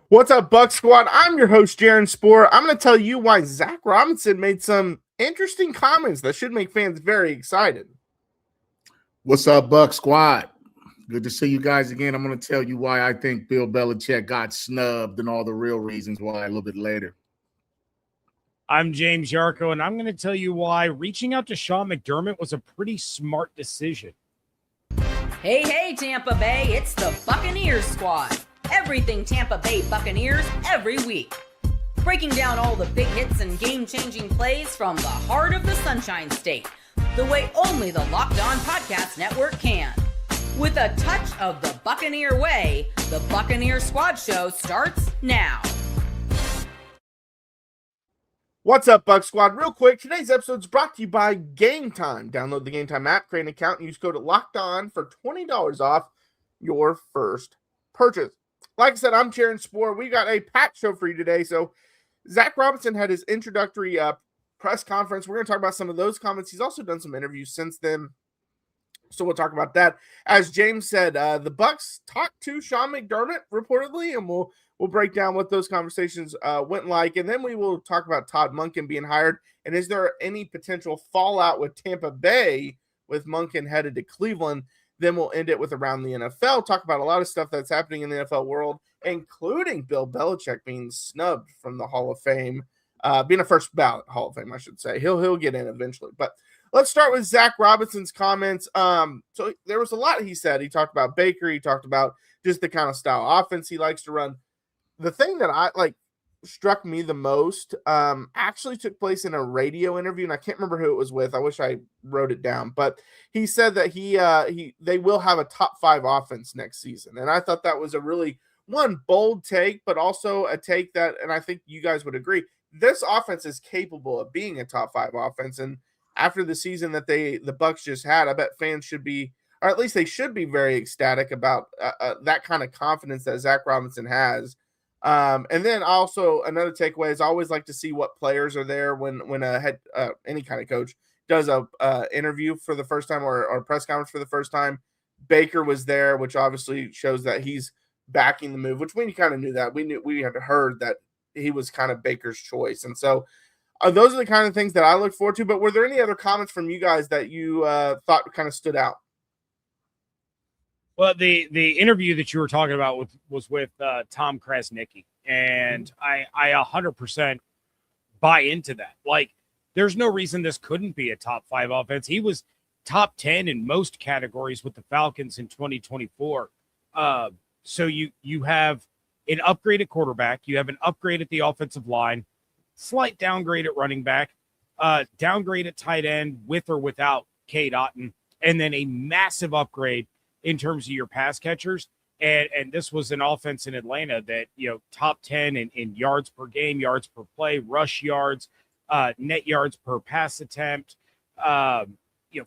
What's up, Bucs Squad? I'm your host, Jaron Spor. I'm going to tell you why Zac Robinson made some interesting comments that should make fans very excited. What's up, Bucs Squad? Good to see you guys again. I'm going to tell you why I think Bill Belichick got snubbed and all the real reasons why a little bit later. I'm James Yarcho, and I'm going to tell you why reaching out to Sean McDermott was a pretty smart decision. Hey, Tampa Bay, it's the Buccaneers squad. Everything Tampa Bay Buccaneers every week. Breaking down all the big hits and game-changing plays from the heart of the Sunshine State, the way only the Locked On Podcast Network can. With a touch of the Buccaneer way, the Buccaneer Squad Show starts now. What's up, Bucs Squad? Real quick, today's episode is brought to you by Game Time. Download the Game Time app, create an account, and use code LOCKEDON for $20 off your first purchase. Like I said, I'm Jaron Spor. We got a packed show for you today. So Zac Robinson had his introductory press conference. We're going to talk about some of those comments. He's also done some interviews since then, so we'll talk about that. As James said, the Bucs talked to Sean McDermott reportedly, and we'll break down what those conversations went like, and then we will talk about Todd Monken being hired, and is there any potential fallout with Tampa Bay with Monken headed to Cleveland. Then we'll end it with around the NFL, talk about a lot of stuff that's happening in the NFL world, including Bill Belichick being snubbed from the Hall of Fame, being a first ballot Hall of Fame, I should say. He'll get in eventually. But let's start with Zac Robinson's comments. So there was a lot he said. He talked about Baker. He talked about just the kind of style offense he likes to run. The thing that struck me the most actually took place in a radio interview, and I can't remember who it was with. I wish I wrote it down, but he said that they will have a top 5 offense next season, and I thought that was a really bold take, but also a take that, and I think you guys would agree, this offense is capable of being a top 5 offense. And after the season that the Bucs just had, I bet fans should be, or at least they should be, very ecstatic about that kind of confidence that Zac Robinson has. And then also another takeaway is I always like to see what players are there when a head any kind of coach does a interview for the first time or a press conference for the first time. Baker was there, which obviously shows that he's backing the move, which we kind of knew that. We had heard that he was kind of Baker's choice. And so those are the kind of things that I look forward to. But were there any other comments from you guys that you thought kind of stood out? Well, the interview that you were talking about was with Tom Krasnicki, and I 100% buy into that. Like, there's no reason this couldn't be a top 5 offense. He was top 10 in most categories with the Falcons in 2024. So you have an upgraded quarterback, you have an upgrade at the offensive line, slight downgrade at running back, downgrade at tight end with or without Cade Otton, and then a massive upgrade in terms of your pass catchers. And this was an offense in Atlanta that, top 10 in yards per game, yards per play, rush yards, net yards per pass attempt,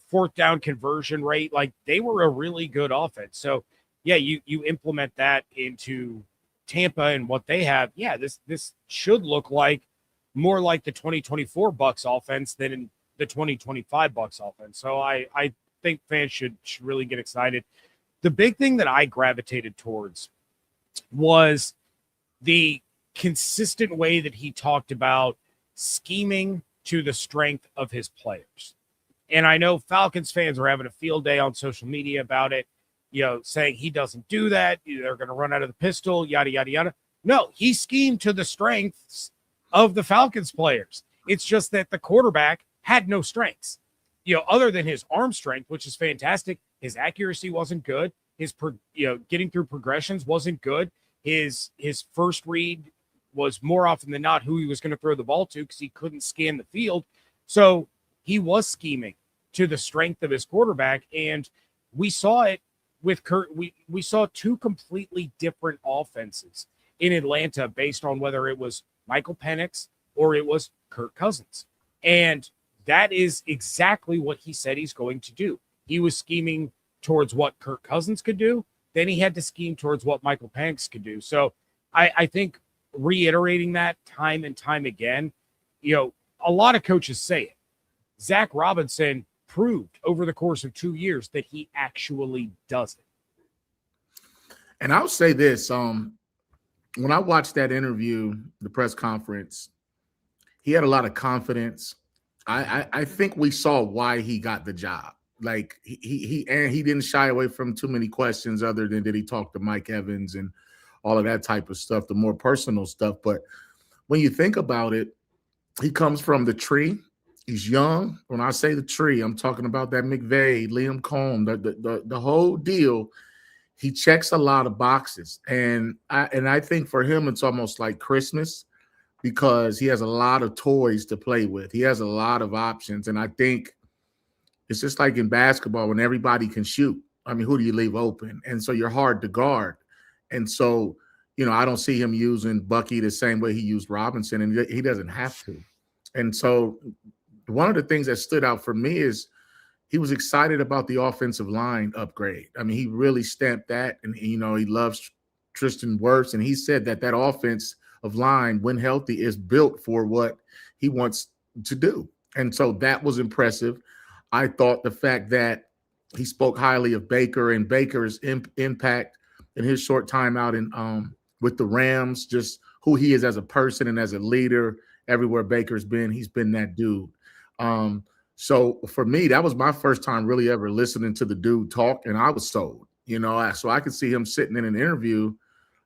fourth down conversion rate. Like, they were a really good offense. So yeah, you implement that into Tampa and what they have. Yeah, this should look like more like the 2024 Bucs offense than in the 2025 Bucs offense. So I think fans should really get excited. The big thing that I gravitated towards was the consistent way that he talked about scheming to the strength of his players. And I know Falcons fans are having a field day on social media about it, saying he doesn't do that. They're going to run out of the pistol, yada, yada, yada. No, he schemed to the strengths of the Falcons players. It's just that the quarterback had no strengths, other than his arm strength, which is fantastic. His accuracy wasn't good. His getting through progressions wasn't good. His first read was more often than not who he was going to throw the ball to because he couldn't scan the field. So he was scheming to the strength of his quarterback, and we saw it with Kurt. We saw 2 completely different offenses in Atlanta based on whether it was Michael Penix or it was Kirk Cousins. And that is exactly what he said he's going to do. He was scheming towards what Kirk Cousins could do. Then he had to scheme towards what Michael Penix could do. So I think reiterating that time and time again, a lot of coaches say it. Zac Robinson proved over the course of 2 years that he actually does it. And I'll say this, when I watched that interview, the press conference, he had a lot of confidence. I think we saw why he got the job. Like he didn't shy away from too many questions other than did he talk to Mike Evans and all of that type of stuff, the more personal stuff. But when you think about it, he comes from the tree. He's young. When I say the tree, I'm talking about that McVay, Liam Cohn, the whole deal. He checks a lot of boxes. And I think for him, it's almost like Christmas because he has a lot of toys to play with. He has a lot of options. And I think it's just like in basketball when everybody can shoot. I mean, who do you leave open? And so you're hard to guard. And so, I don't see him using Bucky the same way he used Robinson, and he doesn't have to. And so one of the things that stood out for me is he was excited about the offensive line upgrade. I mean, he really stamped that, and, he loves Tristan Wirfs, and he said that offensive line, when healthy, is built for what he wants to do. And so that was impressive. I thought the fact that he spoke highly of Baker and Baker's impact in his short time out in with the Rams, just who he is as a person and as a leader. Everywhere Baker's been, he's been that dude. So for me, that was my first time really ever listening to the dude talk, and I was sold. So I could see him sitting in an interview,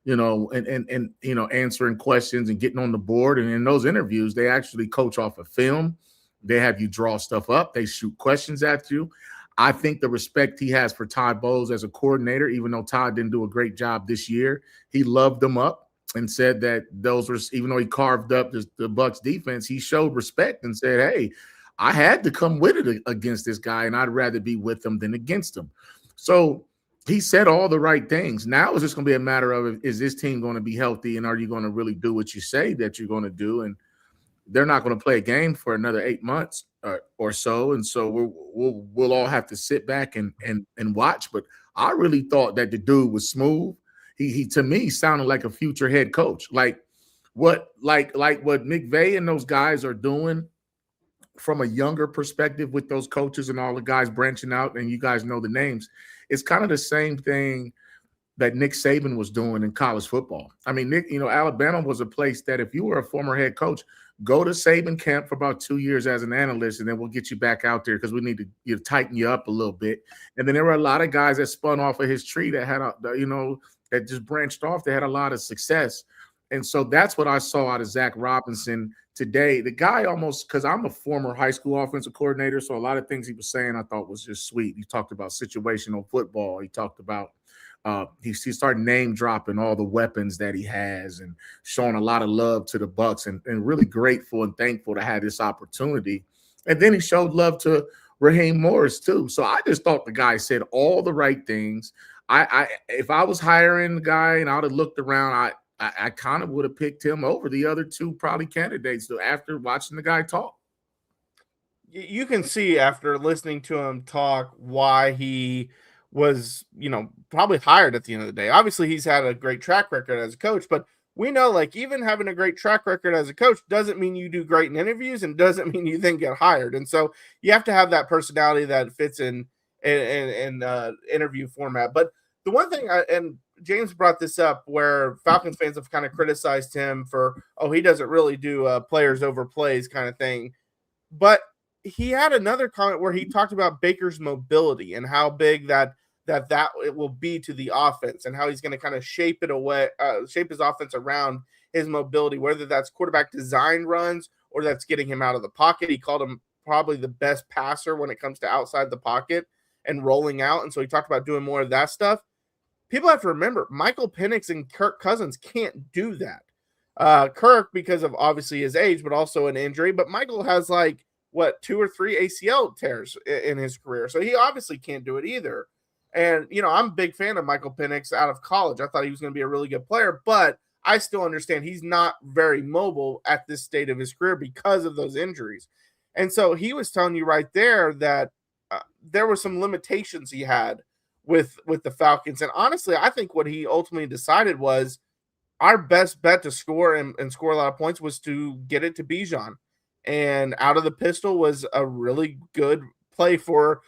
and answering questions and getting on the board. And in those interviews, they actually coach off of film. They have you draw stuff up. They shoot questions at you. I think the respect he has for Todd Bowles as a coordinator, even though Todd didn't do a great job this year, he loved them up and said that those were, even though he carved up the Bucs defense, he showed respect and said, hey, I had to come with it against this guy, and I'd rather be with him than against him. So he said all the right things. Now it's just going to be a matter of, is this team going to be healthy, and are you going to really do what you say that you're going to do? And they're not going to play a game for another 8 months or so. And so we'll all have to sit back and watch. But I really thought that the dude was smooth. He to me sounded like a future head coach. Like what McVay and those guys are doing from a younger perspective with those coaches and all the guys branching out, and you guys know the names. It's kind of the same thing that Nick Saban was doing in college football. I mean, Alabama was a place that if you were a former head coach, go to Saban camp for about 2 years as an analyst, and then we'll get you back out there because we need to tighten you up a little bit. And then there were a lot of guys that spun off of his tree that had, that just branched off. They had a lot of success. And so that's what I saw out of Zac Robinson today. The guy almost, because I'm a former high school offensive coordinator, so a lot of things he was saying I thought was just sweet. He talked about situational football. He talked about he started name dropping all the weapons that he has and showing a lot of love to the Bucs and really grateful and thankful to have this opportunity. And then he showed love to Raheem Morris too. So I just thought the guy said all the right things. If I was hiring the guy and I would have looked around, I kind of would have picked him over the other two probably candidates after watching the guy talk. You can see after listening to him talk why he was, probably hired at the end of the day. Obviously, he's had a great track record as a coach, but we know, like, even having a great track record as a coach doesn't mean you do great in interviews and doesn't mean you then get hired. And so you have to have that personality that fits in interview format. But the one thing, and James brought this up, where Falcons fans have kind of criticized him for, he doesn't really do players over plays kind of thing. But he had another comment where he talked about Baker's mobility and how big that it will be to the offense and how he's going to kind of shape his offense around his mobility, whether that's quarterback design runs or that's getting him out of the pocket. He called him probably the best passer when it comes to outside the pocket and rolling out. And so he talked about doing more of that stuff. People have to remember, Michael Penix and Kirk Cousins can't do that. Kirk, because of obviously his age, but also an injury. But Michael has 2 or 3 ACL tears in his career. So he obviously can't do it either. And, I'm a big fan of Michael Penix out of college. I thought he was going to be a really good player, but I still understand he's not very mobile at this state of his career because of those injuries. And so he was telling you right there that there were some limitations he had with the Falcons. And honestly, I think what he ultimately decided was our best bet to score and score a lot of points was to get it to Bijan. And out of the pistol was a really good play for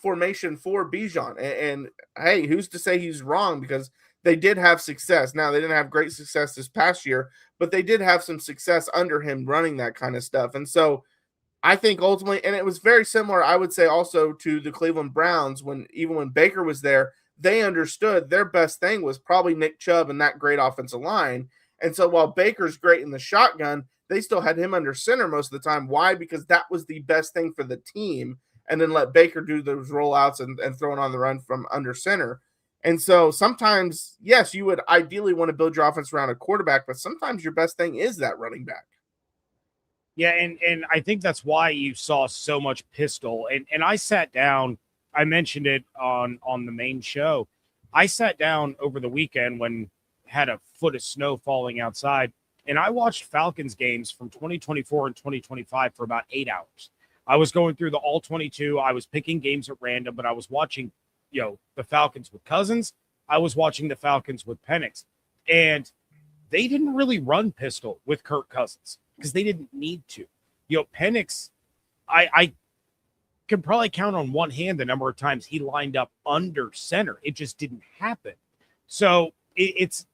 formation for Bijan. And hey, who's to say he's wrong? Because they did have success. Now, they didn't have great success this past year, but they did have some success under him running that kind of stuff. And so I think ultimately, and it was very similar, I would say, also to the Cleveland Browns even when Baker was there, they understood their best thing was probably Nick Chubb and that great offensive line. And so while Baker's great in the shotgun, they still had him under center most of the time. Why? Because that was the best thing for the team. And then let Baker do those rollouts and throw it on the run from under center. And so sometimes, yes, you would ideally want to build your offense around a quarterback, but sometimes your best thing is that running back. Yeah, and I think that's why you saw so much pistol. And I sat down, I mentioned it on the main show. I sat down over the weekend when had a foot of snow falling outside, and I watched Falcons games from 2024 and 2025 for about 8 hours. I was going through the all 22. I was picking games at random, but I was watching, the Falcons with Cousins. I was watching the Falcons with Penix, and they didn't really run pistol with Kirk Cousins because they didn't need to. Penix, I can probably count on one hand the number of times he lined up under center. It just didn't happen. So it's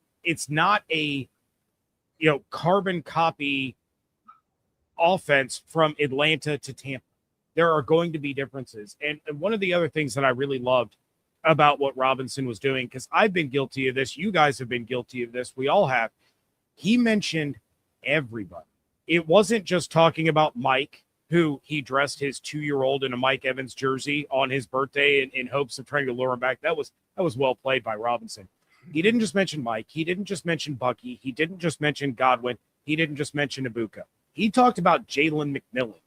not a carbon copy offense from Atlanta to Tampa. There are going to be differences. And one of the other things that I really loved about what Robinson was doing, because I've been guilty of this, you guys have been guilty of this, we all have, he mentioned everybody. It wasn't just talking about Mike, who he dressed his 2-year-old in a Mike Evans jersey on his birthday in hopes of trying to lure him back. That was well played by Robinson. He didn't just mention Mike. He didn't just mention Bucky. He didn't just mention Godwin. He didn't just mention Ibuka. He talked about Jalen McMillan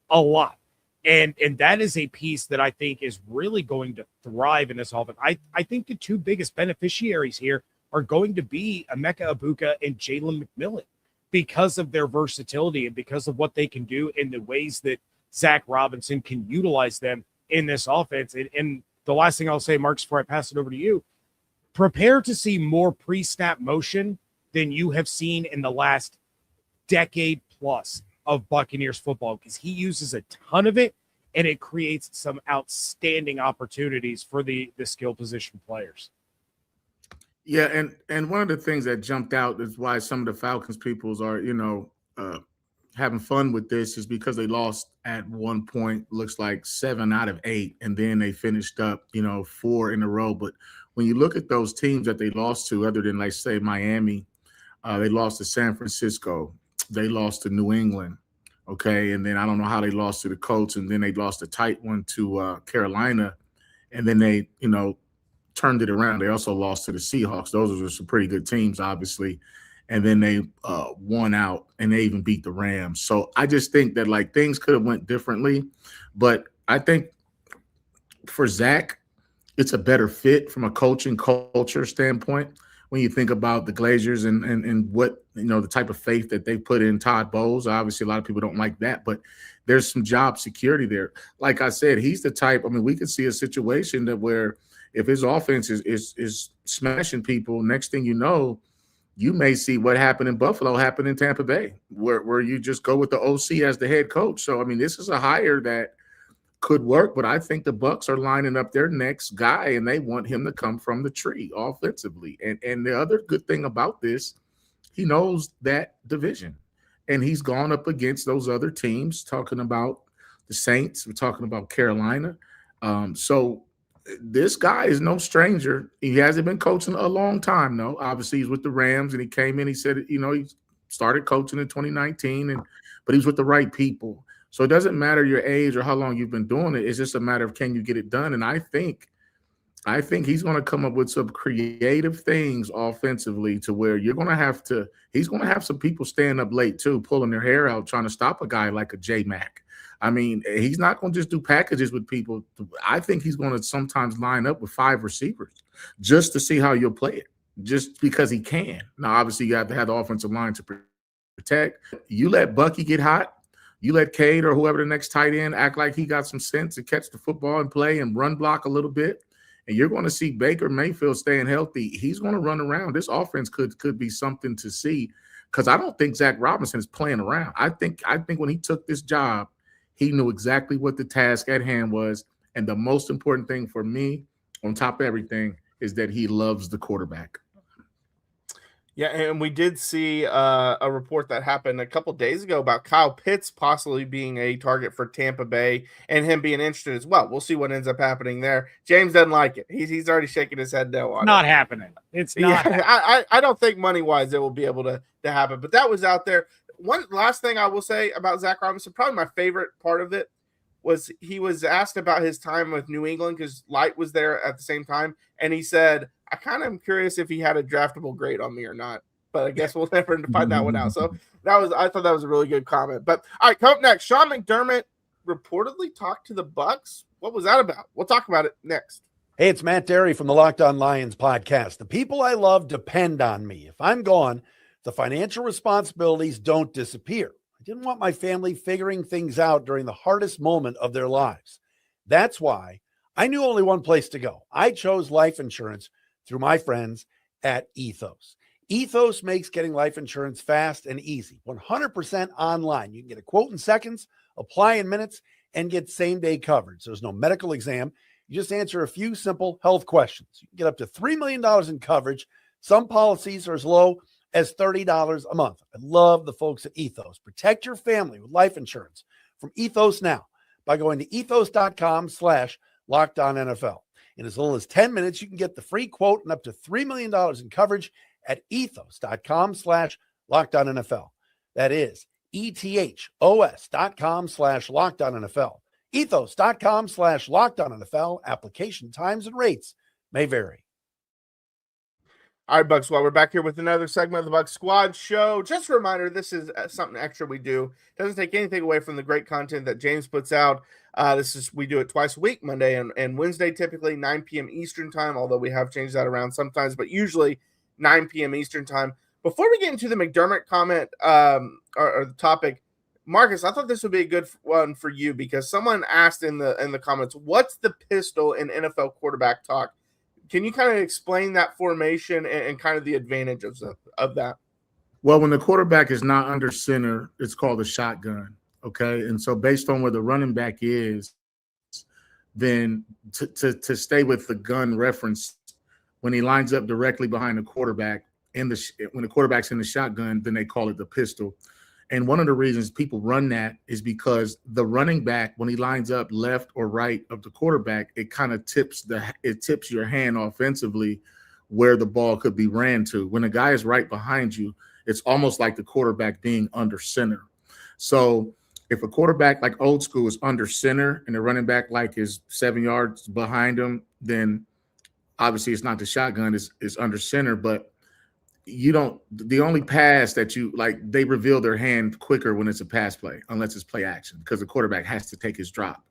a lot. And that is a piece that I think is really going to thrive in this offense. I think the two biggest beneficiaries here are going to be Emeka Ibuka and Jalen McMillan because of their versatility and because of what they can do in the ways that Zac Robinson can utilize them in this offense. And the last thing I'll say, Marcus, before I pass it over to you, prepare to see more pre-snap motion than you have seen in the last decade plus of Buccaneers football, because he uses a ton of it, and it creates some outstanding opportunities for the skill position players. Yeah, and one of the things that jumped out is why some of the Falcons peoples are, having fun with this is because they lost at one point, looks like 7 out of 8, and then they finished up, 4 in a row. But when you look at those teams that they lost to, other than, like, say, Miami, they lost to San Francisco, they lost to New England, okay, and then I don't know how they lost to the Colts, and then they lost a tight one to Carolina, and then they, turned it around. They also lost to the Seahawks. Those were some pretty good teams, obviously. And then they won out, and they even beat the Rams. So I just think that, like, things could have went differently. But I think for Zac, it's a better fit from a coaching culture standpoint when you think about the Glazers and what, the type of faith that they put in Todd Bowles. Obviously, a lot of people don't like that, but there's some job security there. Like I said, he's the type, we could see a situation that where if his offense is smashing people, next thing you know, you may see what happened in Buffalo happen in Tampa Bay, where you just go with the OC as the head coach. So, this is a hire that could work, but I think the Bucs are lining up their next guy, and they want him to come from the tree offensively. And the other good thing about this, he knows that division, and he's gone up against those other teams, talking about the Saints, we're talking about Carolina. So this guy is no stranger. He hasn't been coaching a long time, though. Obviously, he's with the Rams, and he came in. He said, he started coaching in 2019, but he's with the right people. So it doesn't matter your age or how long you've been doing it. It's just a matter of can you get it done. And I think he's going to come up with some creative things offensively to where he's going to have some people staying up late too, pulling their hair out, trying to stop a guy like a J-Mac. He's not going to just do packages with people. I think he's going to sometimes line up with 5 receivers just to see how you'll play it, just because he can. Now, obviously, you have to have the offensive line to protect. You let Bucky get hot. You let Cade or whoever the next tight end act like he got some sense to catch the football and play and run block a little bit. And you're going to see Baker Mayfield staying healthy. He's going to run around. This offense could be something to see, because I don't think Zac Robinson is playing around. I think when he took this job, he knew exactly what the task at hand was. And the most important thing for me, on top of everything, is that he loves the quarterback. Yeah, and we did see a report that happened a couple days ago about Kyle Pitts possibly being a target for Tampa Bay and him being interested as well. We'll see what ends up happening there. James doesn't like it. He's already shaking his head no on Not it. happening. It's not. Yeah, I don't think money-wise it will be able to happen, but that was out there. One last thing I will say about Zac Robinson, probably my favorite part of it, was he was asked about his time with New England because Light was there at the same time, and he said, I kind of am curious if he had a draftable grade on me or not, but I guess we'll never find that one out. So I thought that was a really good comment. But all right, come up next, Sean McDermott reportedly talked to the Bucs. What was that about? We'll talk about it next. Hey, it's Matt Derry from the Locked On Lions podcast. The people I love depend on me. If I'm gone, the financial responsibilities don't disappear. I didn't want my family figuring things out during the hardest moment of their lives. That's why I knew only one place to go. I chose life insurance through my friends at Ethos. Ethos makes getting life insurance fast and easy, 100% online. You can get a quote in seconds, apply in minutes, and get same-day coverage. There's no medical exam. You just answer a few simple health questions. You can get up to $3 million in coverage. Some policies are as low as $30 a month. I love the folks at Ethos. Protect your family with life insurance from Ethos now by going to ethos.com/LockedOnNFL. In as little as 10 minutes, you can get the free quote and up to $3 million in coverage at ethos.com/LockedOnNFL. That is ETHOS.com/LockedOnNFL. Ethos.com/LockedOnNFL. Application times and rates may vary. All right, Bucs Squad, we're back here with another segment of the Bucs Squad show. Just a reminder, this is something extra we do. Doesn't take anything away from the great content that James puts out. We do it twice a week, Monday and Wednesday, typically 9 p.m. Eastern time, although we have changed that around sometimes, but usually 9 p.m. Eastern time. Before we get into the McDermott comment or the topic, Marcus, I thought this would be a good one for you because someone asked in the comments, what's the pistol in NFL quarterback talk? Can you kind of explain that formation and kind of the advantage of that? Well, when the quarterback is not under center, it's called a shotgun, okay? And so based on where the running back is, then to stay with the gun reference, when he lines up directly behind the quarterback, when the quarterback's in the shotgun, then they call it the pistol. And one of the reasons people run that is because the running back, when he lines up left or right of the quarterback, it kind of tips your hand offensively where the ball could be ran to. When a guy is right behind you, it's almost like the quarterback being under center. So if a quarterback like old school is under center and the running back like is 7 yards behind him, then obviously it's not the shotgun, it's under center, but the only pass that they reveal their hand quicker when it's a pass play, unless it's play action, because the quarterback has to take his drop.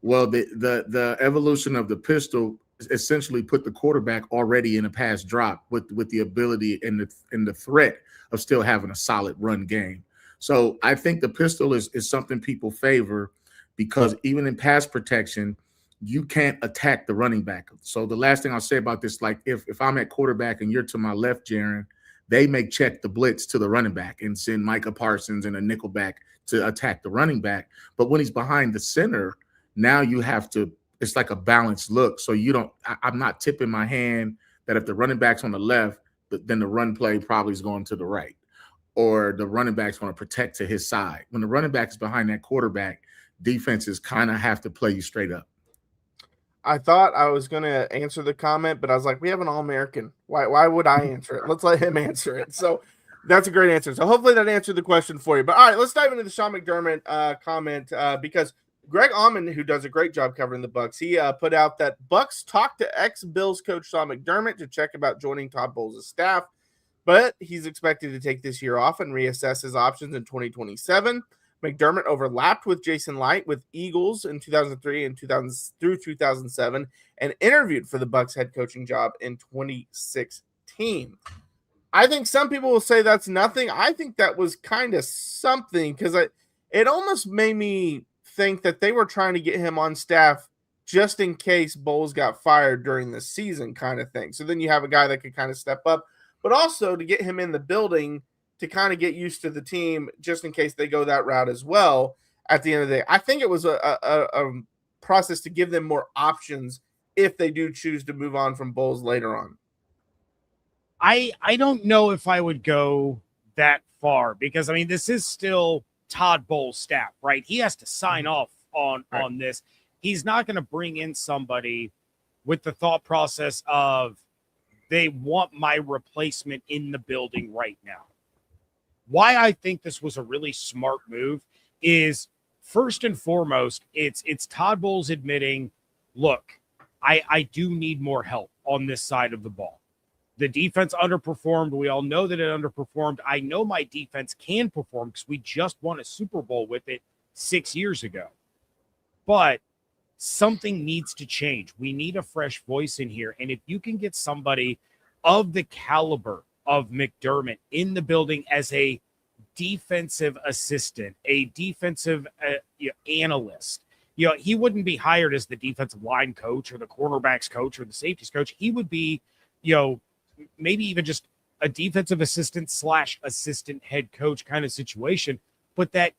Well, the evolution of the pistol essentially put the quarterback already in a pass drop with the ability and the threat of still having a solid run game. So I think the pistol is something people favor because even in pass protection, you can't attack the running back. So the last thing I'll say about this, like if I'm at quarterback and you're to my left, Jaron, they may check the blitz to the running back and send Micah Parsons and a nickel back to attack the running back. But when he's behind the center, now you have to, it's like a balanced look. So I'm not tipping my hand that if the running back's on the left, then the run play probably is going to the right, or the running back's going to protect to his side. When the running back is behind that quarterback, defenses kind of have to play you straight up. I thought I was going to answer the comment, but I was like, we have an All-American. Why would I answer it? Let's let him answer it. So that's a great answer. So hopefully that answered the question for you. But all right, let's dive into the Sean McDermott comment because Greg Auman, who does a great job covering the Bucs, he put out that Bucs talked to ex-Bills coach Sean McDermott to check about joining Todd Bowles' staff, but he's expected to take this year off and reassess his options in 2027. McDermott overlapped with Jason Light with Eagles in 2003 and 2007 and interviewed for the Bucs head coaching job in 2016. I think some people will say that's nothing. I think that was kind of something because it almost made me think that they were trying to get him on staff just in case Bowles got fired during the season kind of thing. So then you have a guy that could kind of step up, but also to get him in the building to kind of get used to the team just in case they go that route as well at the end of the day. I think it was a process to give them more options if they do choose to move on from Bowles later on. I don't know if I would go that far because I mean this is still Todd Bowles' staff, right? He has to sign off on this. He's not going to bring in somebody with the thought process of they want my replacement in the building right now. Why I think this was a really smart move is first and foremost, it's Todd Bowles admitting, look, I do need more help on this side of the ball. The defense underperformed. We all know that it underperformed. I know my defense can perform because we just won a Super Bowl with it 6 years ago. But something needs to change. We need a fresh voice in here. And if you can get somebody of the caliber of McDermott in the building as a defensive assistant, a defensive analyst, he wouldn't be hired as the defensive line coach or the cornerbacks coach or the safeties coach. He would be, maybe even just a defensive assistant / assistant head coach kind of situation. But that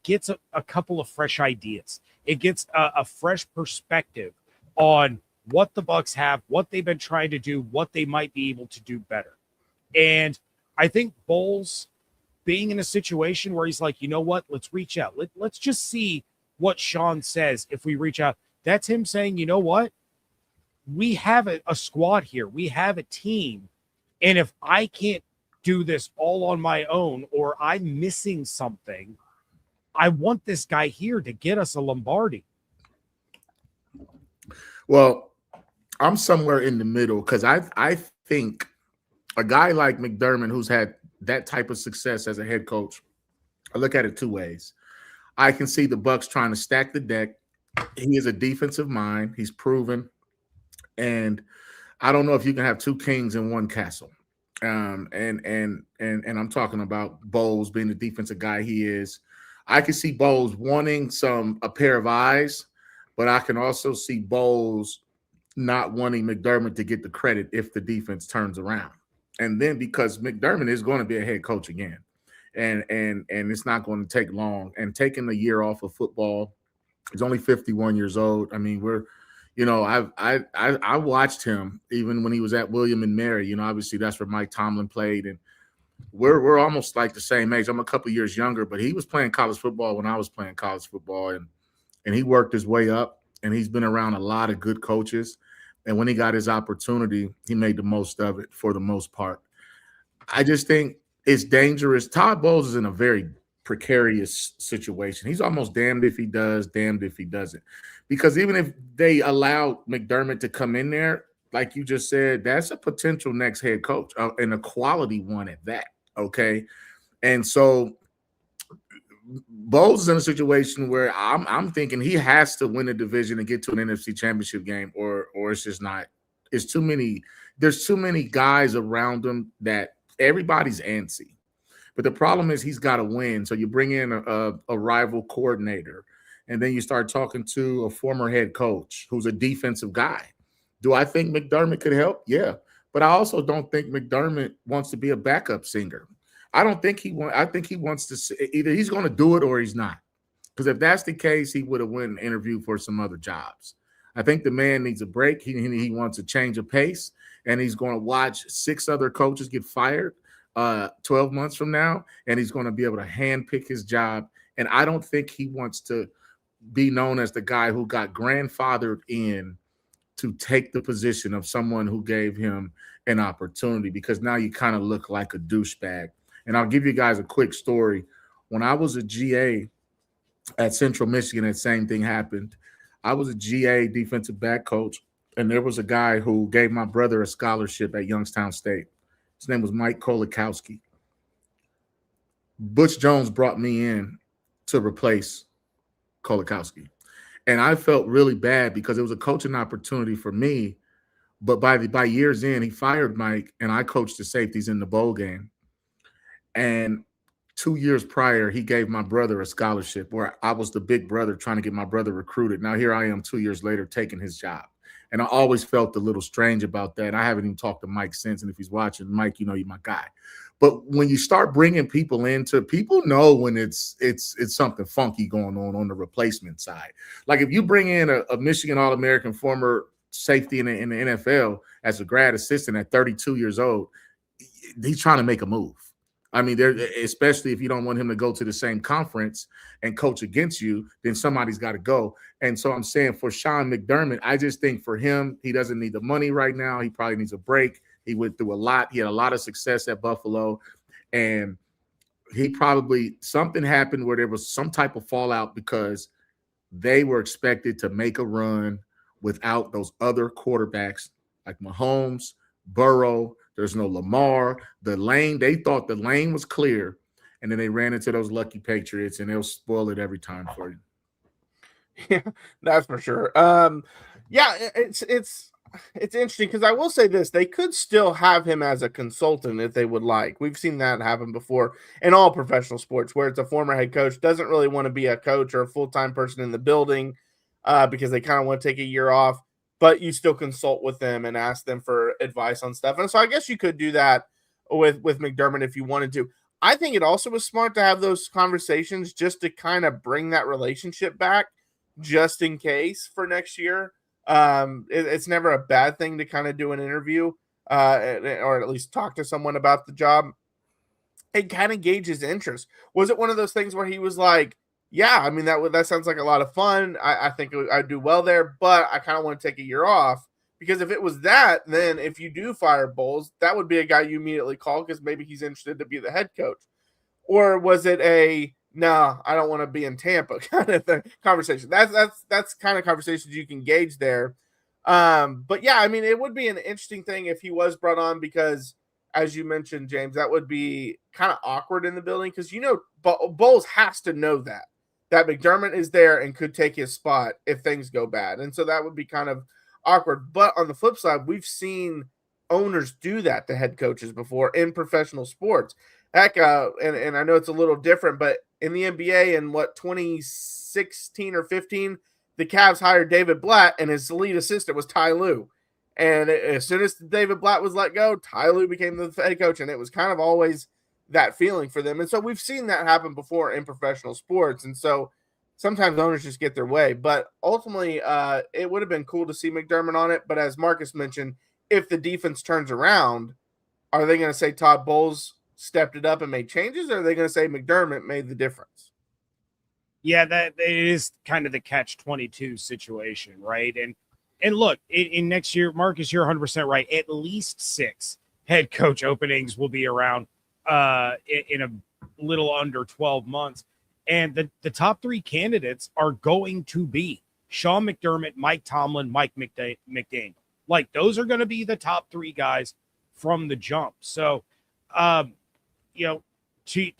gets a couple of fresh ideas. It gets a fresh perspective on what the Bucs have, what they've been trying to do, what they might be able to do better. And I think Bowles being in a situation where he's like, you know what, let's reach out. Let's just see what Sean says if we reach out. That's him saying, you know what, we have a squad here. We have a team. And if I can't do this all on my own or I'm missing something, I want this guy here to get us a Lombardi. Well, I'm somewhere in the middle because I think a guy like McDermott, who's had that type of success as a head coach, I look at it two ways. I can see the Bucs trying to stack the deck. He is a defensive mind. He's proven. And I don't know if you can have two kings in one castle. And I'm talking about Bowles being the defensive guy he is. I can see Bowles wanting a pair of eyes, but I can also see Bowles not wanting McDermott to get the credit if the defense turns around. And then because McDermott is going to be a head coach again, and it's not going to take long. And taking a year off of football, he's only 51 years old. I mean, I watched him even when he was at William and Mary. Obviously that's where Mike Tomlin played, and we're almost like the same age. I'm a couple years younger, but he was playing college football when I was playing college football, and he worked his way up, and he's been around a lot of good coaches. And when he got his opportunity, he made the most of it for the most part. I just think it's dangerous. Todd Bowles is in a very precarious situation. He's almost damned if he does, damned if he doesn't. Because even if they allow McDermott to come in there, like you just said, that's a potential next head coach and a quality one at that, okay? And so Bowles is in a situation where I'm thinking he has to win a division and get to an NFC championship game, or it's just not. It's too many. There's too many guys around him that everybody's antsy. But the problem is he's got to win. So you bring in a rival coordinator, and then you start talking to a former head coach who's a defensive guy. Do I think McDermott could help? Yeah. But I also don't think McDermott wants to be a backup singer. I don't think I think he wants to either he's going to do it or he's not. Because if that's the case, he would have went and interviewed for some other jobs. I think the man needs a break. He wants a change of pace, and he's going to watch 6 other coaches get fired 12 months from now, and he's going to be able to handpick his job. And I don't think he wants to be known as the guy who got grandfathered in to take the position of someone who gave him an opportunity, because now you kind of look like a douchebag. And I'll give you guys a quick story. When I was a GA at Central Michigan, that same thing happened. I was a GA defensive back coach, and there was a guy who gave my brother a scholarship at Youngstown State. His name was Mike Kolakowski. Butch Jones brought me in to replace Kolakowski. And I felt really bad because it was a coaching opportunity for me. But by years in, he fired Mike, and I coached the safeties in the bowl game. And 2 years prior, he gave my brother a scholarship where I was the big brother trying to get my brother recruited. Now here I am 2 years later taking his job. And I always felt a little strange about that. I haven't even talked to Mike since. And if he's watching, Mike, you're my guy. But when you start bringing people people know when it's something funky going on the replacement side. Like if you bring in a Michigan All-American former safety in the NFL as a grad assistant at 32 years old, he's trying to make a move. I mean, especially if you don't want him to go to the same conference and coach against you, then somebody's got to go. And so I'm saying for Sean McDermott, I just think for him, he doesn't need the money right now. He probably needs a break. He went through a lot. He had a lot of success at Buffalo. And he probably, something happened where there was some type of fallout because they were expected to make a run without those other quarterbacks like Mahomes, Burrow. There's no Lamar. The lane, they thought the lane was clear, and then they ran into those lucky Patriots, and they'll spoil it every time for you. Yeah, that's for sure. Yeah, it's interesting because I will say this: they could still have him as a consultant if they would like. We've seen that happen before in all professional sports, where it's a former head coach doesn't really want to be a coach or a full-time person in the building because they kind of want to take a year off. But you still consult with them and ask them for advice on stuff. And so I guess you could do that with McDermott if you wanted to. I think it also was smart to have those conversations just to kind of bring that relationship back just in case for next year. It's never a bad thing to kind of do an interview or at least talk to someone about the job. It kind of gauges interest. Was it one of those things where he was like, yeah, I mean, that sounds like a lot of fun. I think I'd do well there, but I kind of want to take a year off because if it was that, then if you do fire Bowles, that would be a guy you immediately call because maybe he's interested to be the head coach. Or was it a, no, I don't want to be in Tampa kind of conversation? That's kind of conversations you can gauge there. But yeah, I mean, it would be an interesting thing if he was brought on because, as you mentioned, James, that would be kind of awkward in the building because, Bowles has to know that McDermott is there and could take his spot if things go bad. And so that would be kind of awkward. But on the flip side, we've seen owners do that to head coaches before in professional sports. Heck, and I know it's a little different, but in the NBA in 2016 or 15, the Cavs hired David Blatt and his lead assistant was Ty Lue. And as soon as David Blatt was let go, Ty Lue became the head coach. And it was kind of always that feeling for them. And so we've seen that happen before in professional sports. And so sometimes owners just get their way, but ultimately it would have been cool to see McDermott on it. But as Marcus mentioned, if the defense turns around, are they going to say Todd Bowles stepped it up and made changes? Or are they going to say McDermott made the difference? Yeah, that it is kind of the catch-22 situation, right? And look, in next year, Marcus, you're 100% right. At least 6 head coach openings will be around in a little under 12 months. And the top 3 candidates are going to be Sean McDermott, Mike Tomlin, Mike McDaniel. Like, those are going to be the top 3 guys from the jump. So, to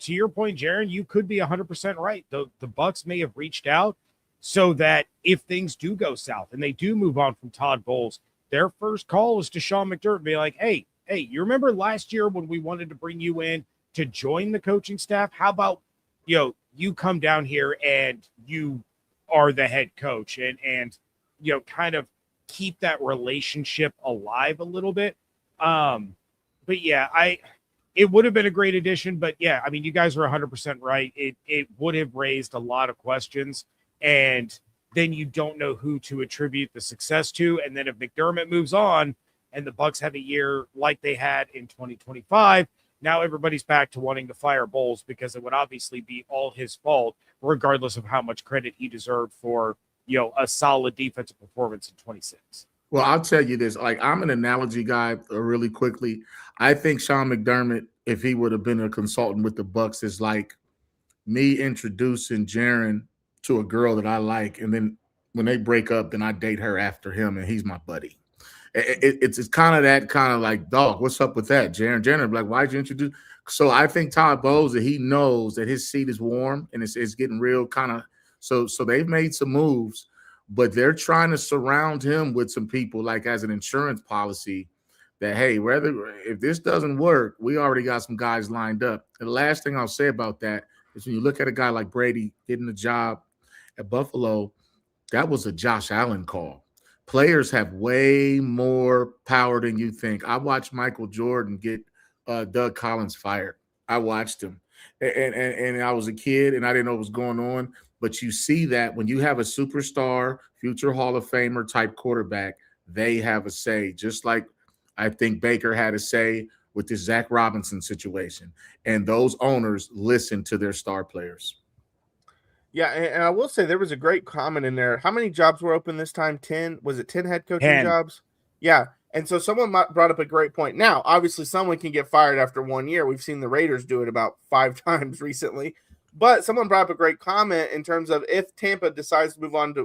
your point, Jaron, you could be 100% right. The Bucs may have reached out so that if things do go south and they do move on from Todd Bowles, their first call is to Sean McDermott, be like, hey, you remember last year when we wanted to bring you in to join the coaching staff? How about, you come down here and you are the head coach and kind of keep that relationship alive a little bit. But yeah, it would have been a great addition, but yeah, I mean, you guys are 100% right. It would have raised a lot of questions, and then you don't know who to attribute the success to. And then if McDermott moves on and the Bucs have a year like they had in 2025, now everybody's back to wanting to fire Bowles because it would obviously be all his fault, regardless of how much credit he deserved for, a solid defensive performance in 26. Well, I'll tell you this. Like, I'm an analogy guy really quickly. I think Sean McDermott, if he would have been a consultant with the Bucs, is like me introducing Jaron to a girl that I like, and then when they break up, then I date her after him, and he's my buddy. It's kind of that kind of like, dog, what's up with that? Jaron, like, why'd you introduce? So I think Todd Bowles, that he knows that his seat is warm and it's getting real kind of. So they've made some moves, but they're trying to surround him with some people, like as an insurance policy, that, hey, if this doesn't work, we already got some guys lined up. And the last thing I'll say about that is when you look at a guy like Brady getting the job at Buffalo, that was a Josh Allen call. Players have way more power than you think. I watched Michael Jordan get Doug Collins fired. I watched him. And I was a kid, and I didn't know what was going on. But you see that when you have a superstar, future Hall of Famer type quarterback, they have a say. Just like I think Baker had a say with this Zac Robinson situation, and those owners listen to their star players. Yeah, and I will say there was a great comment in there. How many jobs were open this time? 10? Was it 10 head coaching 10. jobs? Yeah. And so someone brought up a great point. Now, obviously, someone can get fired after 1 year. We've seen the Raiders do it about 5 times recently. But someone brought up a great comment in terms of if Tampa decides to move on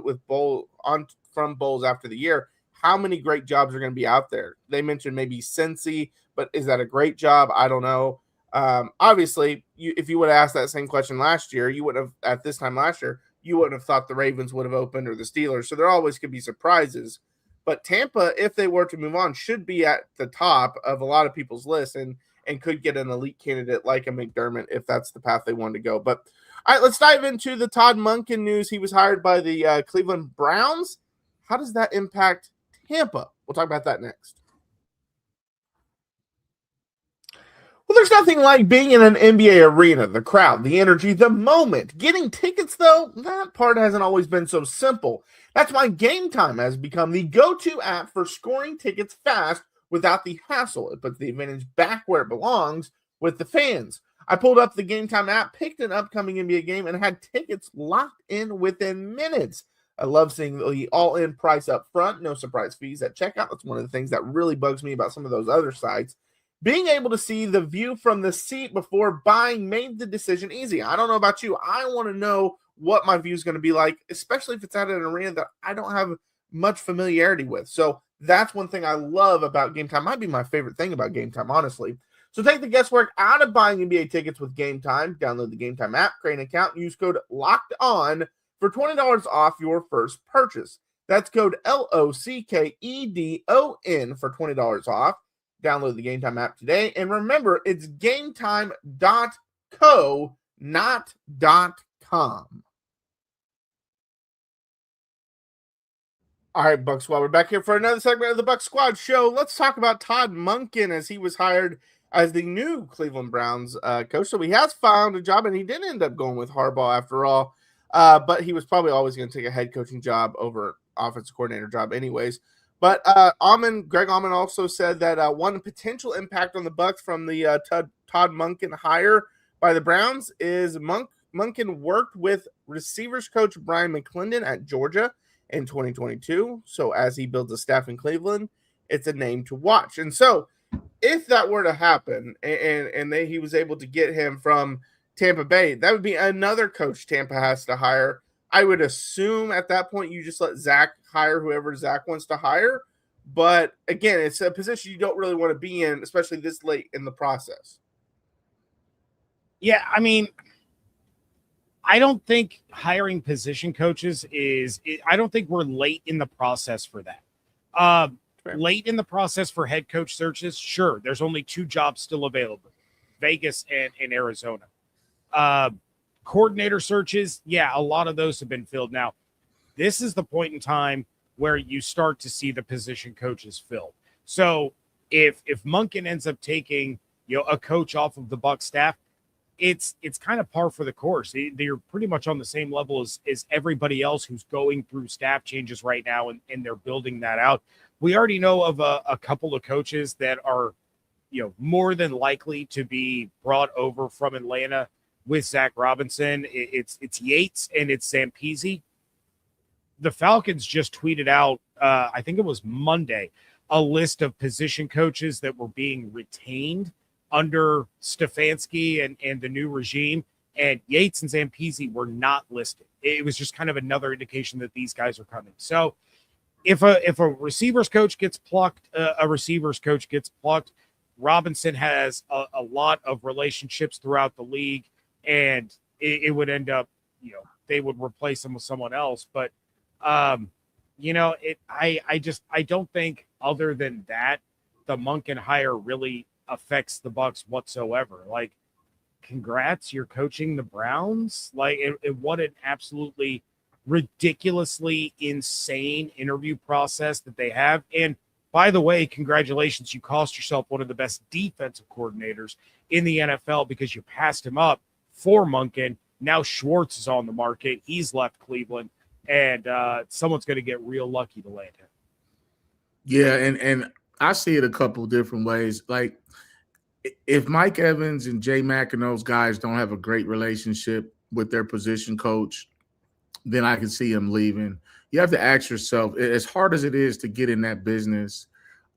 from Bowles after the year, how many great jobs are going to be out there? They mentioned maybe Cincy, but is that a great job? I don't know. Obviously, if you would have asked that same question last year, you would have at this time last year, you wouldn't have thought the Ravens would have opened or the Steelers. So there always could be surprises. But Tampa, if they were to move on, should be at the top of a lot of people's lists and could get an elite candidate like a McDermott if that's the path they wanted to go. But all right, let's dive into the Todd Monken news. He was hired by the Cleveland Browns. How does that impact Tampa? We'll talk about that next. Well, there's nothing like being in an NBA arena, the crowd, the energy, the moment. Getting tickets, though, that part hasn't always been so simple. That's why Game Time has become the go-to app for scoring tickets fast without the hassle. It puts the advantage back where it belongs with the fans. I pulled up the Game Time app, picked an upcoming NBA game, and had tickets locked in within minutes. I love seeing the all-in price up front, no surprise fees at checkout. That's one of the things that really bugs me about some of those other sites. Being able to see the view from the seat before buying made the decision easy. I don't know about you. I want to know what my view is going to be like, especially if it's at an arena that I don't have much familiarity with. So that's one thing I love about Game Time. Might be my favorite thing about Game Time, honestly. So take the guesswork out of buying NBA tickets with Game Time. Download the Game Time app, create an account, and use code LOCKEDON for $20 off your first purchase. That's code LOCKEDON for $20 off. Download the Game Time app today. And remember, it's gametime.co, not .com. All right, Bucs Squad, we're back here for another segment of the Bucs Squad show. Let's talk about Todd Monken as he was hired as the new Cleveland Browns coach. So he has found a job, and he did end up going with Harbaugh after all. But he was probably always going to take a head coaching job over offensive coordinator job anyways. But Greg Auman also said that one potential impact on the Bucs from the Todd Monken hire by the Browns is Monken worked with receivers coach Brian McClendon at Georgia in 2022. So as he builds a staff in Cleveland, it's a name to watch. And so if that were to happen and he was able to get him from Tampa Bay, that would be another coach Tampa has to hire. I would assume at that point you just let Zac hire whoever Zac wants to hire. But again, it's a position you don't really want to be in, especially this late in the process. Yeah, I mean, I don't think hiring position coaches I don't think we're late in the process for that. Late in the process for head coach searches, sure, there's only 2 jobs still available, Vegas and Arizona. Coordinator searches, yeah, a lot of those have been filled. Now, this is the point in time where you start to see the position coaches filled. So if Monken ends up taking a coach off of the Bucs staff, it's kind of par for the course. They're pretty much on the same level as everybody else who's going through staff changes right now, and they're building that out. We already know of a couple of coaches that are more than likely to be brought over from Atlanta with Zac Robinson. It's Yates and it's Zampese. The Falcons just tweeted out, I think it was Monday, a list of position coaches that were being retained under Stefanski and the new regime, and Yates and Zampese were not listed. It was just kind of another indication that these guys are coming. So if a receivers coach gets plucked, Robinson has a lot of relationships throughout the league, and it would end up, they would replace him with someone else. But, I don't think other than that, the Monken hire really affects the Bucs whatsoever. Like, congrats, you're coaching the Browns. Like, what an absolutely ridiculously insane interview process that they have. And by the way, congratulations, you cost yourself one of the best defensive coordinators in the NFL because you passed him up for Monken. Now Schwartz is on the market. He's left Cleveland, and someone's going to get real lucky to land him. Yeah, and I see it a couple of different ways. Like, if Mike Evans and Jay Mack and those guys don't have a great relationship with their position coach, then I can see him leaving. You have to ask yourself, as hard as it is to get in that business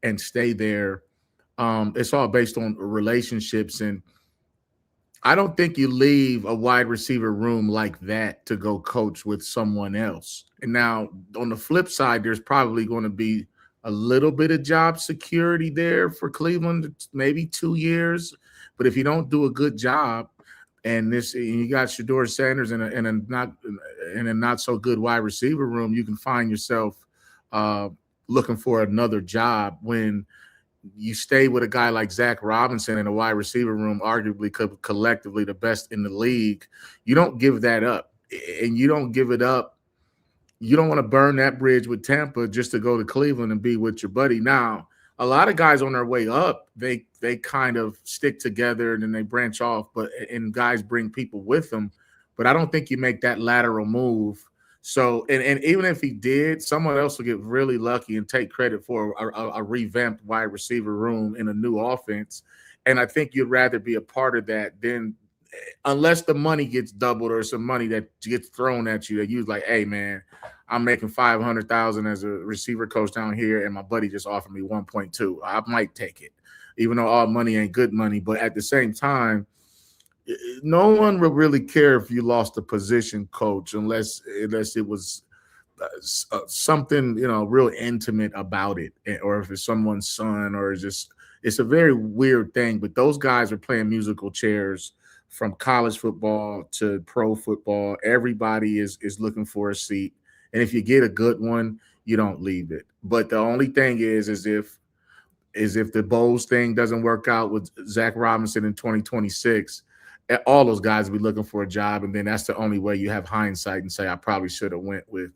and stay there, it's all based on relationships. And I don't think you leave a wide receiver room like that to go coach with someone else. And now on the flip side, there's probably going to be a little bit of job security there for Cleveland, maybe 2 years. But if you don't do a good job, and you got Shedeur Sanders in a not so good wide receiver room, you can find yourself looking for another job. When you stay with a guy like Zac Robinson in a wide receiver room, arguably collectively the best in the league, you don't give that up. And you don't give it up. You don't want to burn that bridge with Tampa just to go to Cleveland and be with your buddy. Now, a lot of guys on their way up, they kind of stick together and then they branch off, and guys bring people with them. But I don't think you make that lateral move. So, and even if he did, someone else will get really lucky and take credit for a revamped wide receiver room in a new offense. And I think you'd rather be a part of that than, unless the money gets doubled or some money that gets thrown at you that you're like, hey man, I'm making $500,000 as a receiver coach down here, and my buddy just offered me 1.2. I might take it, even though all money ain't good money. But at the same time, no one would really care if you lost a position coach unless it was something, real intimate about it, or if it's someone's son, or it's a very weird thing. But those guys are playing musical chairs from college football to pro football. Everybody is looking for a seat. And if you get a good one, you don't leave it. But the only thing is if the Bowles thing doesn't work out with Zac Robinson in 2026, all those guys will be looking for a job. And then that's the only way you have hindsight and say, I probably should have went with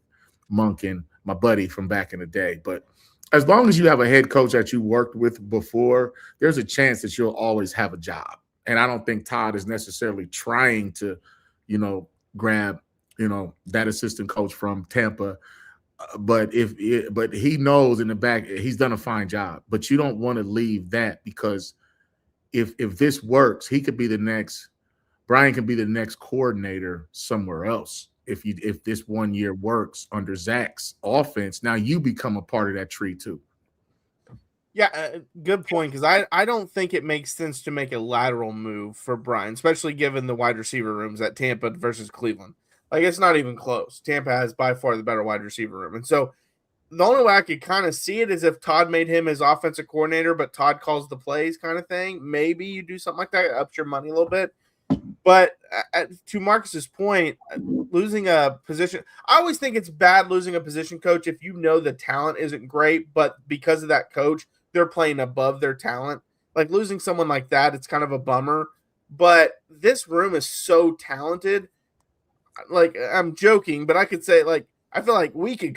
Monken, my buddy from back in the day. But as long as you have a head coach that you worked with before, there's a chance that you'll always have a job. And I don't think Todd is necessarily trying to, grab, that assistant coach from Tampa. But he knows in the back he's done a fine job. But you don't want to leave that, because if this works, Brian can be the next coordinator somewhere else. If this 1 year works under Zach's offense, now you become a part of that tree too. Yeah, good point, because I don't think it makes sense to make a lateral move for Brian, especially given the wide receiver rooms at Tampa versus Cleveland. Like, it's not even close. Tampa has by far the better wide receiver room. And so the only way I could kind of see it is if Todd made him his offensive coordinator, but Todd calls the plays kind of thing. Maybe you do something like that, ups your money a little bit. But to Marcus's point, losing a position, I always think it's bad losing a position coach if you know the talent isn't great, but because of that coach, they're playing above their talent. Like, losing someone like that, it's kind of a bummer. But this room is so talented. Like, I'm joking, but I could say, like, I feel like we could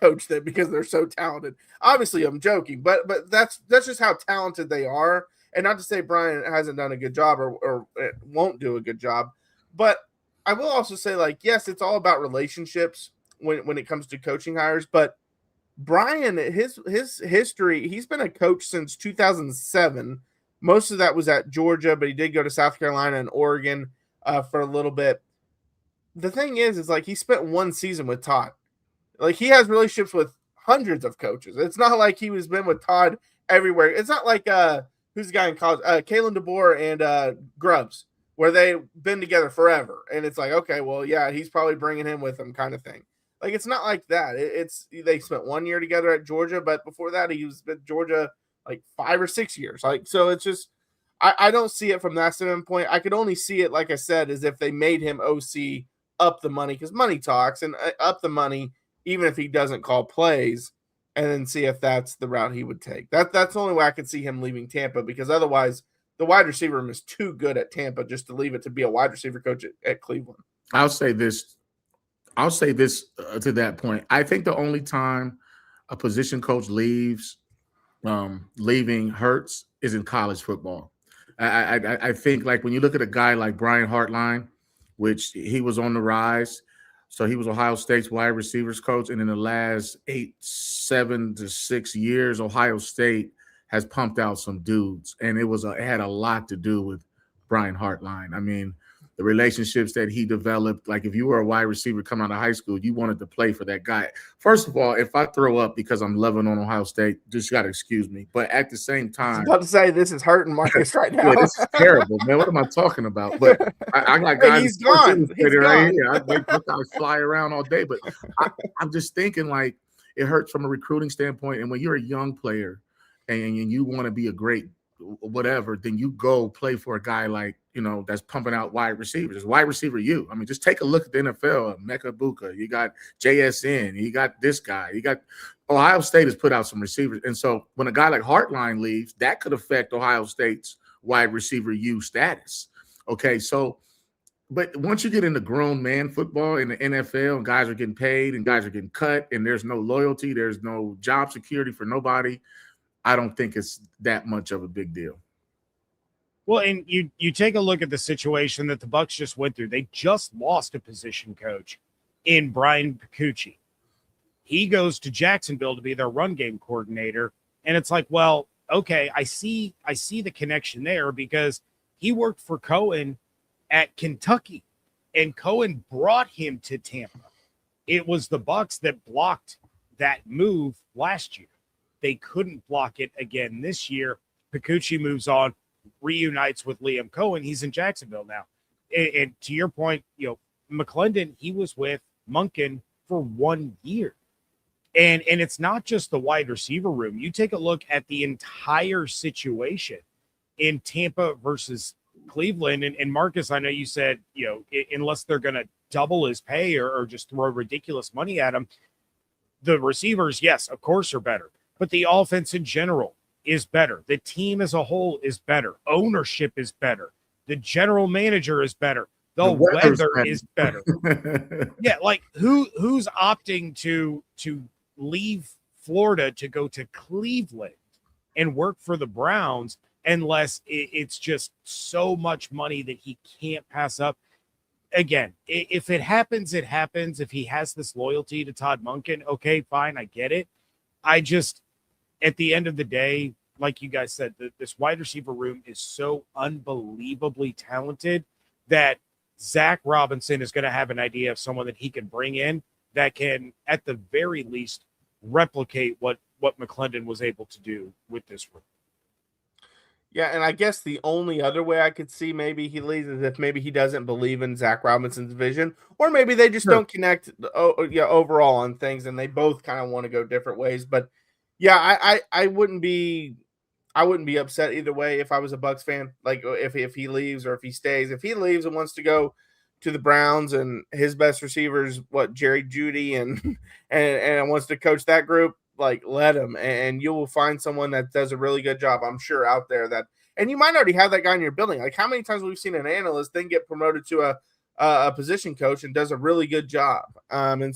coach them because they're so talented. Obviously, I'm joking, but that's just how talented they are. And not to say Brian hasn't done a good job or won't do a good job, but I will also say, like, yes, it's all about relationships when it comes to coaching hires. But Brian, his history, he's been a coach since 2007. Most of that was at Georgia, but he did go to South Carolina and Oregon for a little bit. The thing is like, he spent one season with Todd. Like, he has relationships with hundreds of coaches. It's not like he was been with Todd everywhere. It's not like who's the guy in college? Kalen DeBoer and Grubbs, where they've been together forever. And it's like, okay, well, yeah, he's probably bringing him with him, kind of thing. Like, it's not like that. They spent 1 year together at Georgia, but before that, he was at Georgia like 5 or 6 years. Like, so it's just, I don't see it from that standpoint. I could only see it, like I said, is if they made him OC, up the money, because money talks, and up the money, even if he doesn't call plays, and then see if that's the route he would take. That's the only way I could see him leaving Tampa, because otherwise the wide receiver room is too good at Tampa just to leave it to be a wide receiver coach at Cleveland. I'll say this to that point. I think the only time a position coach leaving hurts is in college football. I think, like, when you look at a guy like Brian Hartline, which he was on the rise. So he was Ohio State's wide receivers coach. And in the last 7 to 6 years, Ohio State has pumped out some dudes, and it had a lot to do with Brian Hartline. I mean, the relationships that he developed, like if you were a wide receiver coming out of high school, you wanted to play for that guy. First of all, if I throw up because I'm loving on Ohio State, just got to excuse me. But at the same time, I was about to say this is hurting Marcus right now. Yeah, this is terrible, man. What am I talking about? But I got guys. He's gone. He's right gone. here. I guys fly around all day, but I'm just thinking like it hurts from a recruiting standpoint. And when you're a young player and you want to be a great whatever, then you go play for a guy like, that's pumping out wide receivers. It's wide receiver you. I mean, just take a look at the NFL. Mecca Buka, you got JSN, you got this guy, you got Ohio State has put out some receivers. And so when a guy like Hartline leaves, that could affect Ohio State's wide receiver you status. Okay, so but once you get into grown man football in the NFL and guys are getting paid and guys are getting cut and there's no loyalty, there's no job security for nobody, I don't think it's that much of a big deal. Well, and you take a look at the situation that the Bucs just went through. They just lost a position coach in Brian Picucci. He goes to Jacksonville to be their run game coordinator. And it's like, well, okay, I see the connection there because he worked for Cohen at Kentucky and Cohen brought him to Tampa. It was the Bucs that blocked that move last year. They couldn't block it again this year. Picucci moves on, reunites with Liam Cohen. He's in Jacksonville now. And to your point, McClendon, he was with Monken for 1 year. And it's not just the wide receiver room. You take a look at the entire situation in Tampa versus Cleveland. And Marcus, I know you said, unless they're going to double his pay or just throw ridiculous money at him, the receivers, yes, of course, are better. But the offense in general is better. The team as a whole is better. Ownership is better. The general manager is better. The weather is better. Yeah, like who's opting to leave Florida to go to Cleveland and work for the Browns unless it's just so much money that he can't pass up? Again, if it happens, it happens. If he has this loyalty to Todd Monken, okay, fine, I get it. I just, at the end of the day, like you guys said, this wide receiver room is so unbelievably talented that Zac Robinson is going to have an idea of someone that he can bring in that can, at the very least, replicate what McClendon was able to do with this room. Yeah, and I guess the only other way I could see maybe he leaves is if maybe he doesn't believe in Zac Robinson's vision, or maybe they just don't connect overall on things, and they both kind of want to go different ways. But yeah, I wouldn't be upset either way if I was a Bucs fan. Like if he leaves or if he stays. If he leaves and wants to go to the Browns and his best receivers, Jerry Jeudy and wants to coach that group, like let him, and you will find someone that does a really good job, I'm sure, out there and you might already have that guy in your building. Like how many times we've seen an analyst then get promoted to a position coach and does a really good job. And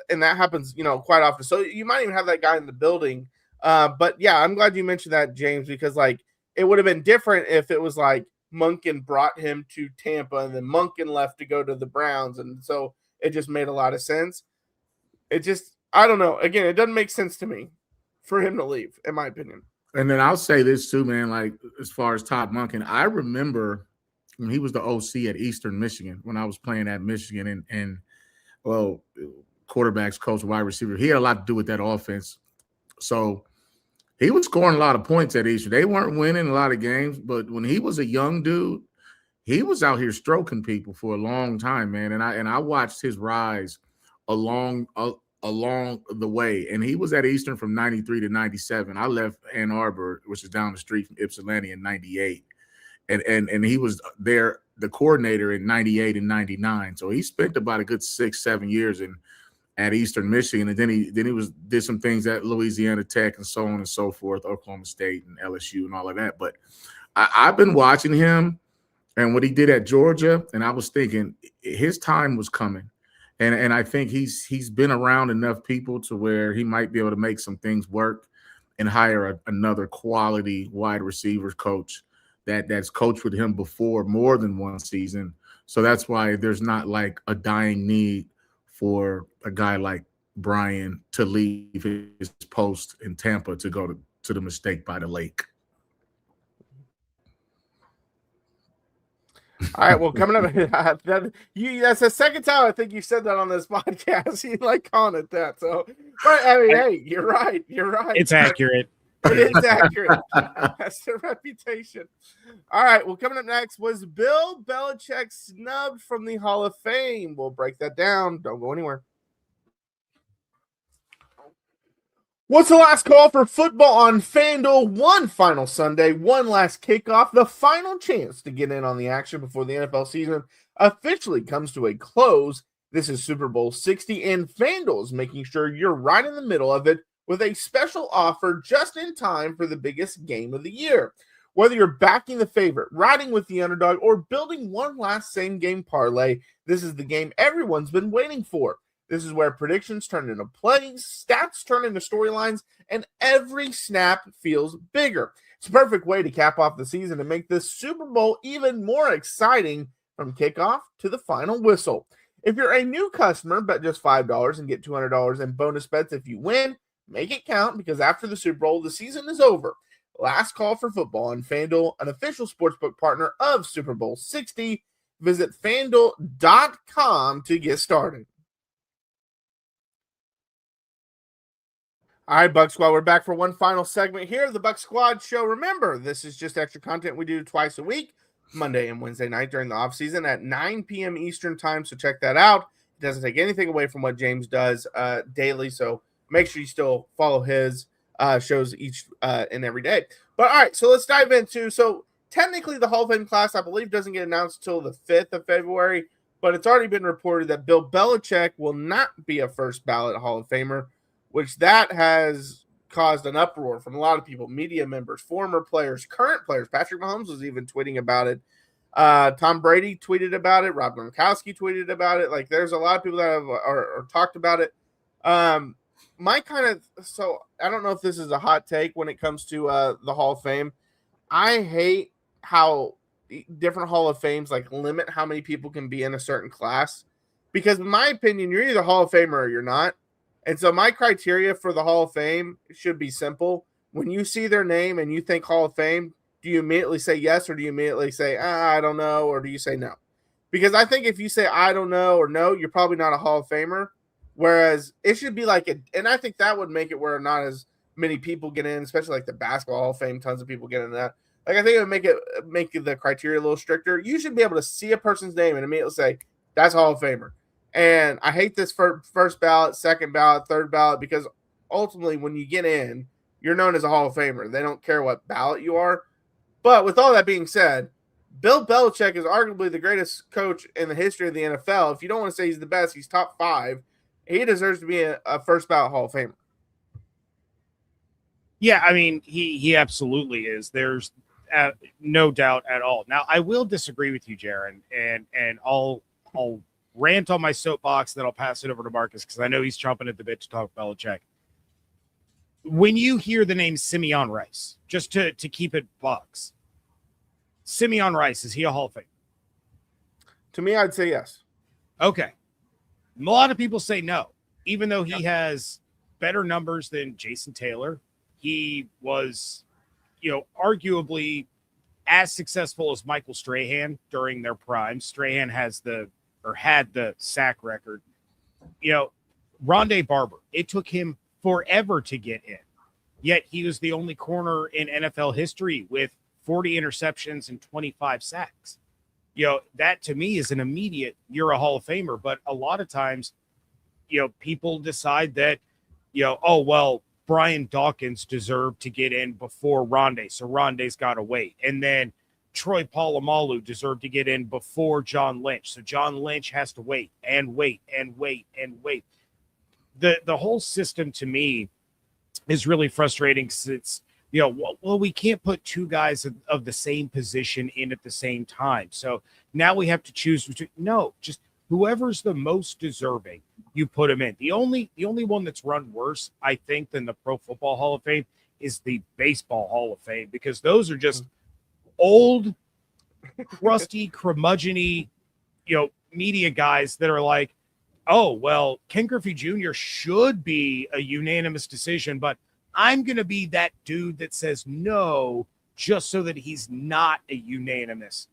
that happens, quite often. So you might even have that guy in the building. But yeah, I'm glad you mentioned that, James, because like it would have been different if it was like Monken brought him to Tampa and then Monken left to go to the Browns. And so it just made a lot of sense. I don't know. Again, it doesn't make sense to me for him to leave, in my opinion. And then I'll say this too, man, like as far as Todd Monken, I remember when he was the OC at Eastern Michigan, when I was playing at Michigan and quarterbacks, coach, wide receiver, he had a lot to do with that offense. So he was scoring a lot of points at Eastern. They weren't winning a lot of games, but when he was a young dude, he was out here stroking people for a long time, man. And I watched his rise along the way. And he was at Eastern from 93 to 97. I left Ann Arbor, which is down the street from Ypsilanti, in 98. And he was there, the coordinator, in 98 and 99. So he spent about a good 6-7 years at Eastern Michigan. And then he did some things at Louisiana Tech and so on and so forth, Oklahoma State and LSU and all of that. But I've been watching him and what he did at Georgia, and I was thinking his time was coming. And I think he's been around enough people to where he might be able to make some things work and hire another quality wide receivers coach that's coached with him before more than one season. So that's why there's not like a dying need for a guy like Brian to leave his post in Tampa to go to to the mistake by the lake. All right, well, coming up, that's the second time I think you said that on this podcast. You like calling it that. So, but I mean, hey, you're right. You're right. It's accurate. It is accurate. That's their reputation. All right, well, coming up next was Bill Belichick snubbed from the Hall of Fame. We'll break that down. Don't go anywhere. What's the last call for football on FanDuel? One final Sunday, one last kickoff, the final chance to get in on the action before the NFL season officially comes to a close. This is Super Bowl 60, and FanDuel is making sure you're right in the middle of it with a special offer just in time for the biggest game of the year. Whether you're backing the favorite, riding with the underdog, or building one last same-game parlay, this is the game everyone's been waiting for. This is where predictions turn into plays, stats turn into storylines, and every snap feels bigger. It's a perfect way to cap off the season and make this Super Bowl even more exciting from kickoff to the final whistle. If you're a new customer, bet just $5 and get $200 in bonus bets if you win. Make it count, because after the Super Bowl, the season is over. Last call for football on FanDuel, an official sportsbook partner of Super Bowl 60. Visit FanDuel.com to get started. All right, Bucs Squad, we're back for one final segment here of the Bucs Squad show. Remember, this is just extra content we do twice a week, Monday and Wednesday night during the offseason at 9 p.m. Eastern time, so check that out. It doesn't take anything away from what James does daily, so make sure you still follow his shows each and every day. But, all right, so let's dive into – so technically the Hall of Fame class, I believe, doesn't get announced until the 5th of February, but it's already been reported that Bill Belichick will not be a first-ballot Hall of Famer, which that has caused an uproar from a lot of people, media members, former players, current players. Patrick Mahomes was even tweeting about it. Tom Brady tweeted about it. Rob Gronkowski tweeted about it. Like, there's a lot of people that have are talked about it. So I don't know if this is a hot take when it comes to the Hall of Fame. I hate how different Hall of Fames like limit how many people can be in a certain class, because in my opinion, you're either Hall of Famer or you're not. And so my criteria for the Hall of Fame should be simple. When you see their name and you think Hall of Fame, do you immediately say yes, or do you immediately say, I don't know, or do you say no? Because I think if you say I don't know or no, you're probably not a Hall of Famer. Whereas it should be like and I think that would make it where not as many people get in, especially like the Basketball Hall of Fame, tons of people get in that. Like, I think it would make the criteria a little stricter. You should be able to see a person's name and immediately say, that's Hall of Famer. And I hate this first ballot, second ballot, third ballot, because ultimately when you get in, you're known as a Hall of Famer. They don't care what ballot you are. But with all that being said, Bill Belichick is arguably the greatest coach in the history of the NFL. If you don't want to say he's the best, he's top 5. He deserves to be a first ballot Hall of Famer. Yeah, I mean, he absolutely is. There's no doubt at all. Now, I will disagree with you, Jaron, and I'll rant on my soapbox, then I'll pass it over to Marcus because I know he's chomping at the bit to talk Belichick. When you hear the name Simeon Rice, just to keep it Bucs, Simeon Rice, is he a Hall of Fame? To me, I'd say yes. Okay. A lot of people say no, even though he has better numbers than Jason Taylor. He was, arguably as successful as Michael Strahan during their prime. Strahan had the sack record. Rondé Barber, it took him forever to get in, yet he was the only corner in NFL history with 40 interceptions and 25 sacks. That to me is an immediate, you're a Hall of Famer. But a lot of times, people decide that, Brian Dawkins deserved to get in before Rondé, so Rondé's got to wait. And then Troy Polamalu deserved to get in before John Lynch, so John Lynch has to wait and wait and wait and wait. The whole system to me is really frustrating because it's, we can't put two guys of the same position in at the same time. So now we have to choose between, just whoever's the most deserving, you put him in. The only one that's run worse, I think, than the Pro Football Hall of Fame is the Baseball Hall of Fame, because those are just old, crusty, curmudgeon-y, media guys that are like, Ken Griffey Jr. should be a unanimous decision, but I'm going to be that dude that says no just so that he's not a unanimous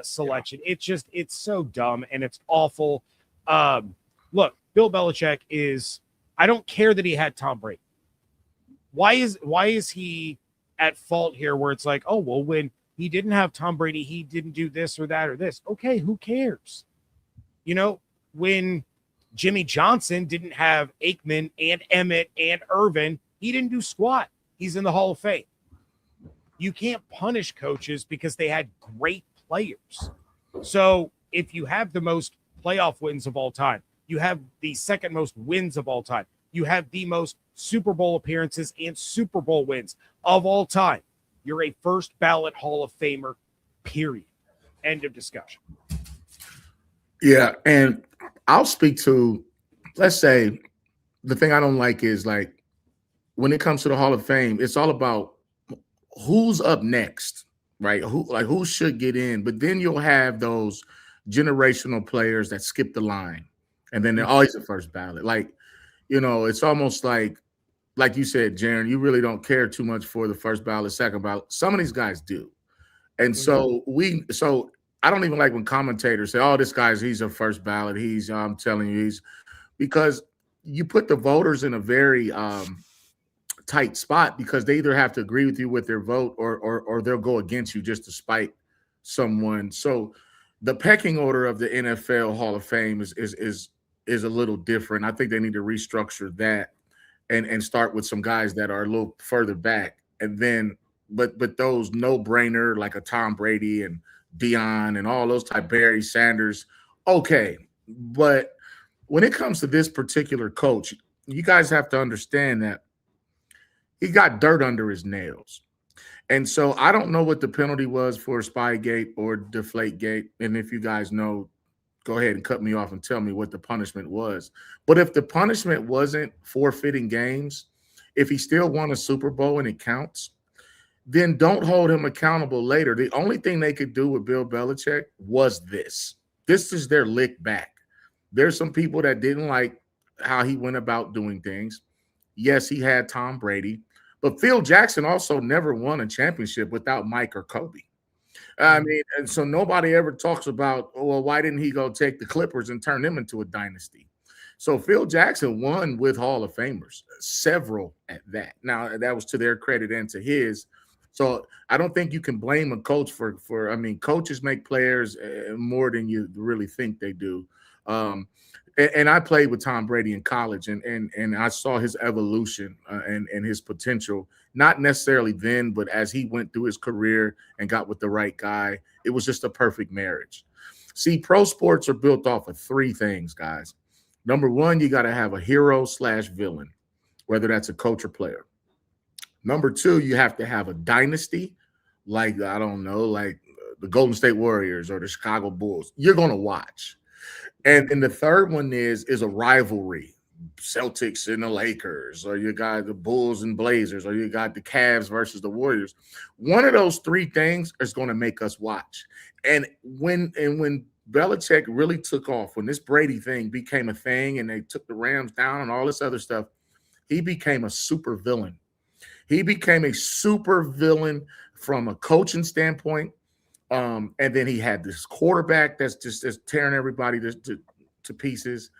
selection. It's so dumb and it's awful. Look, Bill Belichick I don't care that he had Tom Brady. Why is he at fault here where it's like, oh, well, when he didn't have Tom Brady, he didn't do this or that or this. Okay, who cares? When Jimmy Johnson didn't have Aikman and Emmett and Irvin, he didn't do squat. He's in the Hall of Fame. You can't punish coaches because they had great players. So if you have the most playoff wins of all time, you have the second most wins of all time, you have the most Super Bowl appearances and Super Bowl wins of all time, you're a first ballot Hall of Famer, period. End of discussion. Yeah, and I'll speak to, let's say, the thing I don't like is, like, when it comes to the Hall of Fame, it's all about who's up next, right? Who should get in, but then you'll have those generational players that skip the line, and then they're always the first ballot. Like, it's almost like you said, Jaron, you really don't care too much for the first ballot, second ballot. Some of these guys do, and so I don't even like when commentators say, "Oh, he's a first ballot." I'm telling you, because you put the voters in a very tight spot, because they either have to agree with you with their vote or they'll go against you just to spite someone. So the pecking order of the NFL Hall of Fame is a little different. I think they need to restructure that and start with some guys that are a little further back, and then but those no-brainer like a Tom Brady and Dion and all those type, Barry Sanders, okay. But when it comes to this particular coach, you guys have to understand that he got dirt under his nails. And so I don't know what the penalty was for Spygate or Deflategate. And if you guys know, go ahead and cut me off and tell me what the punishment was. But if the punishment wasn't forfeiting games, if he still won a Super Bowl and it counts, then don't hold him accountable later. The only thing they could do with Bill Belichick was this. This is their lick back. There's some people that didn't like how he went about doing things. Yes, he had Tom Brady, but Phil Jackson also never won a championship without Mike or Kobe. I mean, and so nobody ever talks about, well, why didn't he go take the Clippers and turn them into a dynasty? So Phil Jackson won with Hall of Famers, several at that. Now, that was to their credit and to his. So I don't think you can blame a coach for coaches make players more than you really think they do. And I played with Tom Brady in college, and I saw his evolution and his potential, not necessarily then, but as he went through his career and got with the right guy, it was just a perfect marriage. See, pro sports are built off of three things, guys. Number one, you got to have a hero/villain, whether that's a coach or player. Number two, you have to have a dynasty, like, I don't know, like the Golden State Warriors or the Chicago Bulls. You're going to watch. And the third one is a rivalry, Celtics and the Lakers, or you got the Bulls and Blazers, or you got the Cavs versus the Warriors. One of those three things is going to make us watch. And when Belichick really took off, when this Brady thing became a thing and they took the Rams down and all this other stuff, he became a super villain. He became a super villain from a coaching standpoint. And then he had this quarterback that's tearing everybody to pieces.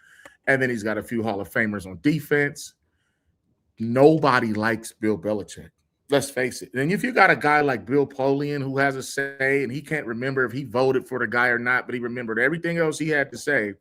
And then he's got a few Hall of Famers on defense. Nobody likes Bill Belichick. Let's face it. And if you got a guy like Bill Polian who has a say and he can't remember if he voted for the guy or not, but he remembered everything else he had to say,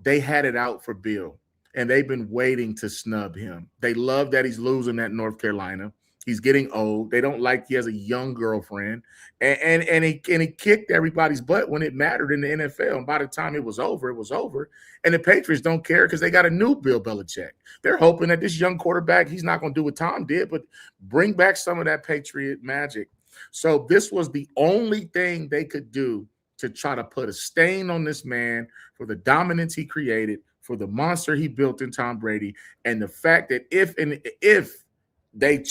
they had it out for Bill. And they've been waiting to snub him. They love that he's losing at North Carolina. He's getting old. They don't like he has a young girlfriend. And he kicked everybody's butt when it mattered in the NFL. And by the time it was over, it was over. And the Patriots don't care because they got a new Bill Belichick. They're hoping that this young quarterback, he's not going to do what Tom did, but bring back some of that Patriot magic. So this was the only thing they could do to try to put a stain on this man for the dominance he created, for the monster he built in Tom Brady, and the fact that if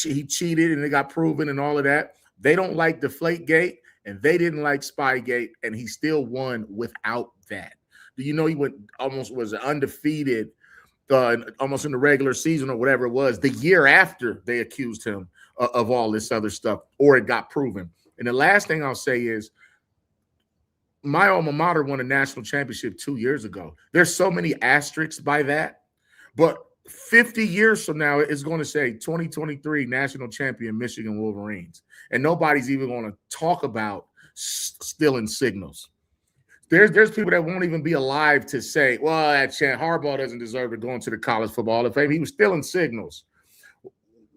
he cheated and it got proven and all of that, they don't like Deflategate and they didn't like Spygate, and he still won without that. Do you know he was undefeated almost in the regular season or whatever it was, the year after they accused him of all this other stuff, or it got proven. And the last thing I'll say is, my alma mater won a national championship 2 years ago. There's so many asterisks by that, but 50 years from now, it's going to say 2023 national champion Michigan Wolverines, and nobody's even going to talk about stealing signals. There's people that won't even be alive to say, well, that Harbaugh doesn't deserve to go into the College Football Hall of Fame. He was stealing signals.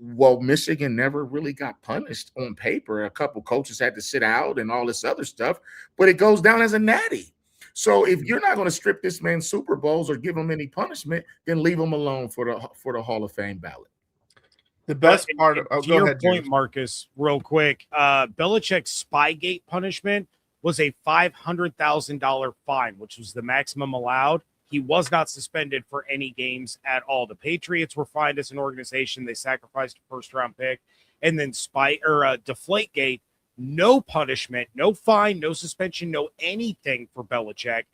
Well, Michigan never really got punished on paper. A couple coaches had to sit out and all this other stuff, but it goes down as a natty. So if you're not going to strip this man Super Bowls or give him any punishment, then leave him alone for the Hall of Fame ballot. The best part of to your point, Marcus, real quick, Belichick's Spygate punishment was a $500,000 fine, which was the maximum allowed. He was not suspended for any games at all. The Patriots were fined as an organization. They sacrificed a first-round pick. And then Deflategate, no punishment, no fine, no suspension, no anything for Belichick.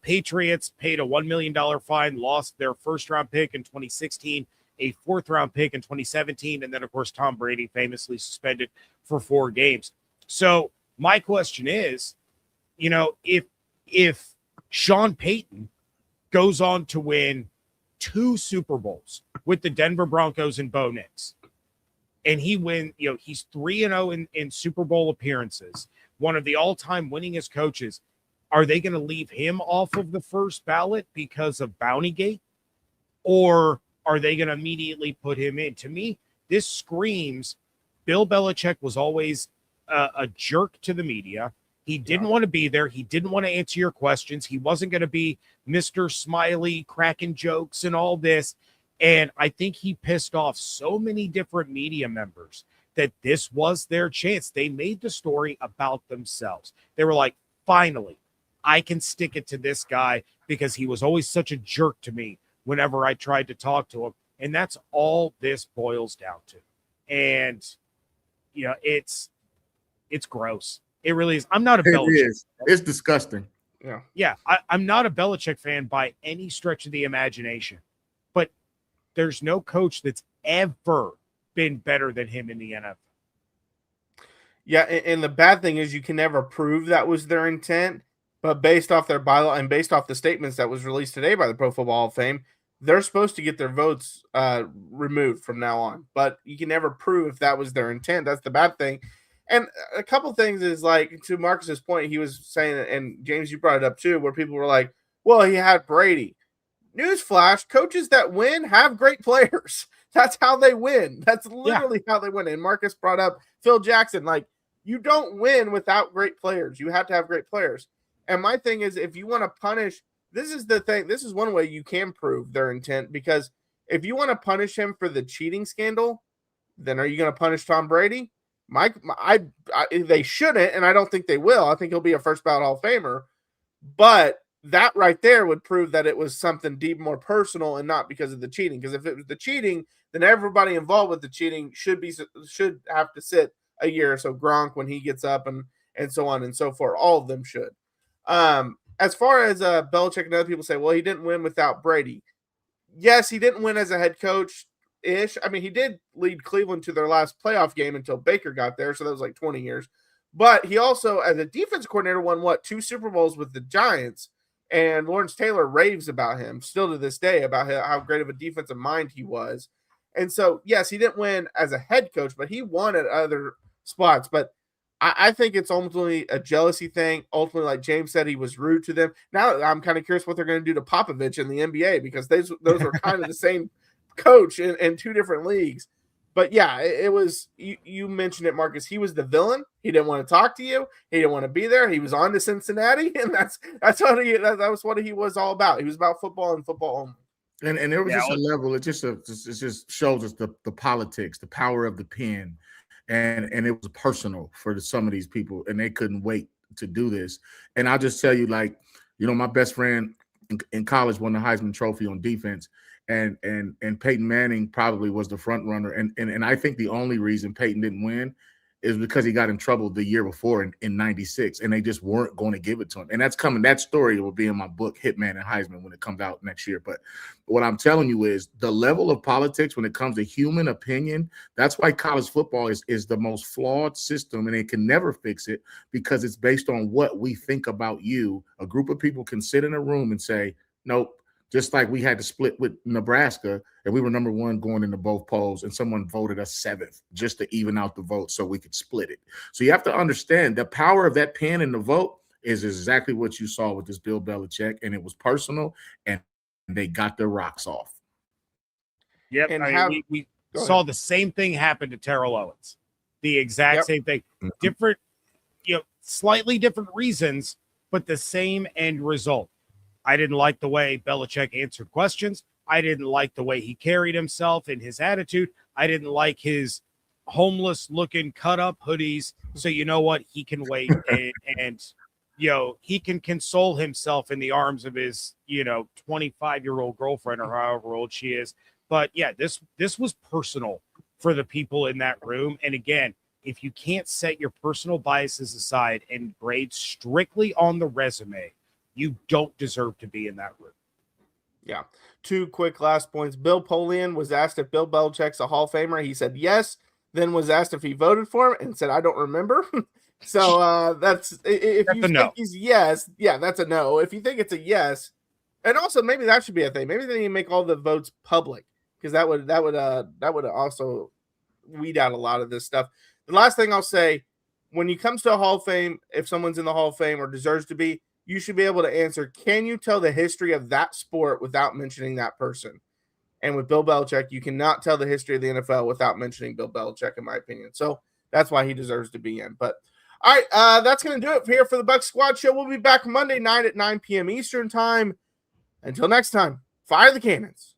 Patriots paid a $1 million fine, lost their first-round pick in 2016, a fourth-round pick in 2017, and then, of course, Tom Brady famously suspended for 4 games. So my question is, if Sean Payton goes on to win 2 Super Bowls with the Denver Broncos and Bo Nix, and he's 3-0 in Super Bowl appearances, one of the all-time winningest coaches, are they going to leave him off of the first ballot because of Bountygate, or are they going to immediately put him in? To me, this screams Bill Belichick was always a jerk to the media. He didn't want to be there. He didn't want to answer your questions. He wasn't going to be Mr. Smiley cracking jokes and all this. And I think he pissed off so many different media members that this was their chance. They made the story about themselves. They were like, finally, I can stick it to this guy because he was always such a jerk to me whenever I tried to talk to him. And that's all this boils down to. And, it's gross. It really is. I'm not a Belichick fan. It's disgusting. Yeah. I'm not a Belichick fan by any stretch of the imagination. But there's no coach that's ever been better than him in the NFL. Yeah, and the bad thing is you can never prove that was their intent, but based off their bylaw and based off the statements that was released today by the Pro Football Hall of Fame, they're supposed to get their votes removed from now on. But you can never prove if that was their intent. That's the bad thing. And a couple things is, like, to Marcus's point, he was saying, and James, you brought it up too, where people were like, well, he had Brady. Newsflash, coaches that win have great players. That's how they win. That's literally how they win. And Marcus brought up Phil Jackson. Like, you don't win without great players. You have to have great players. And my thing is, if you want to punish, this is the thing. This is one way you can prove their intent, because if you want to punish him for the cheating scandal, then are you going to punish Tom Brady? They shouldn't, and I don't think they will. I think he'll be a first ballot Hall of Famer. But that right there would prove that it was something deep, more personal, and not because of the cheating. Because if it was the cheating, then everybody involved with the cheating should have to sit a year. So Gronk, when he gets up, and so on and so forth, all of them should. As far as Belichick and other people say, well, he didn't win without Brady. Yes, he didn't win as a head coach. I mean, he did lead Cleveland to their last playoff game until Baker got there, so that was like 20 years. But he also, as a defense coordinator, won 2 Super Bowls with the Giants, and Lawrence Taylor raves about him still to this day, about how great of a defensive mind he was. And so, yes, he didn't win as a head coach, but he won at other spots. But I think it's ultimately a jealousy thing. Ultimately, like James said, he was rude to them. Now I'm kind of curious what they're going to do to Popovich in the NBA, because those were kind of the same coach in 2 different leagues. But yeah, it was, you mentioned it, Marcus. He was the villain. He didn't want to talk to you. He didn't want to be there. He was on to Cincinnati, and that was what he was all about. He was about football and football only. And there was just a level. It just shows us the politics, the power of the pen, and it was personal for some of these people, and they couldn't wait to do this. And I'll just tell you, like, my best friend in college won the Heisman Trophy on defense. And Peyton Manning probably was the front runner. And I think the only reason Peyton didn't win is because he got in trouble the year before in 96, and they just weren't going to give it to him. And that's coming. That story will be in my book, Hitman and Heisman, when it comes out next year. But what I'm telling you is the level of politics when it comes to human opinion, that's why college football is the most flawed system, and it can never fix it because it's based on what we think about you. A group of people can sit in a room and say, nope. Just like we had to split with Nebraska, and we were number one going into both polls, and someone voted us 7th just to even out the vote so we could split it. So you have to understand the power of that pen and the vote is exactly what you saw with this Bill Belichick, and it was personal, and they got their rocks off. Yep, And we saw the same thing happen to Terrell Owens. The exact same thing. Different, slightly different reasons, but the same end result. I didn't like the way Belichick answered questions. I didn't like the way he carried himself and his attitude. I didn't like his homeless-looking cut-up hoodies. So you know what? He can wait and he can console himself in the arms of his, 25-year-old girlfriend or however old she is. But, yeah, this was personal for the people in that room. And, again, if you can't set your personal biases aside and grade strictly on the resume, you don't deserve to be in that room. Yeah. 2 quick last points. Bill Polian was asked if Bill Belichick's a Hall of Famer. He said yes. Then was asked if he voted for him and said, I don't remember. So that's if you think he's yes. Yeah, that's a no. If you think it's a yes, and also maybe that should be a thing. Maybe they need to make all the votes public because that would also weed out a lot of this stuff. The last thing I'll say, when it comes to a Hall of Fame, if someone's in the Hall of Fame or deserves to be, you should be able to answer, can you tell the history of that sport without mentioning that person? And with Bill Belichick, you cannot tell the history of the NFL without mentioning Bill Belichick, in my opinion. So that's why he deserves to be in. But all right, that's going to do it here for the Bucs Squad Show. We'll be back Monday night at 9 p.m. Eastern time. Until next time, fire the cannons.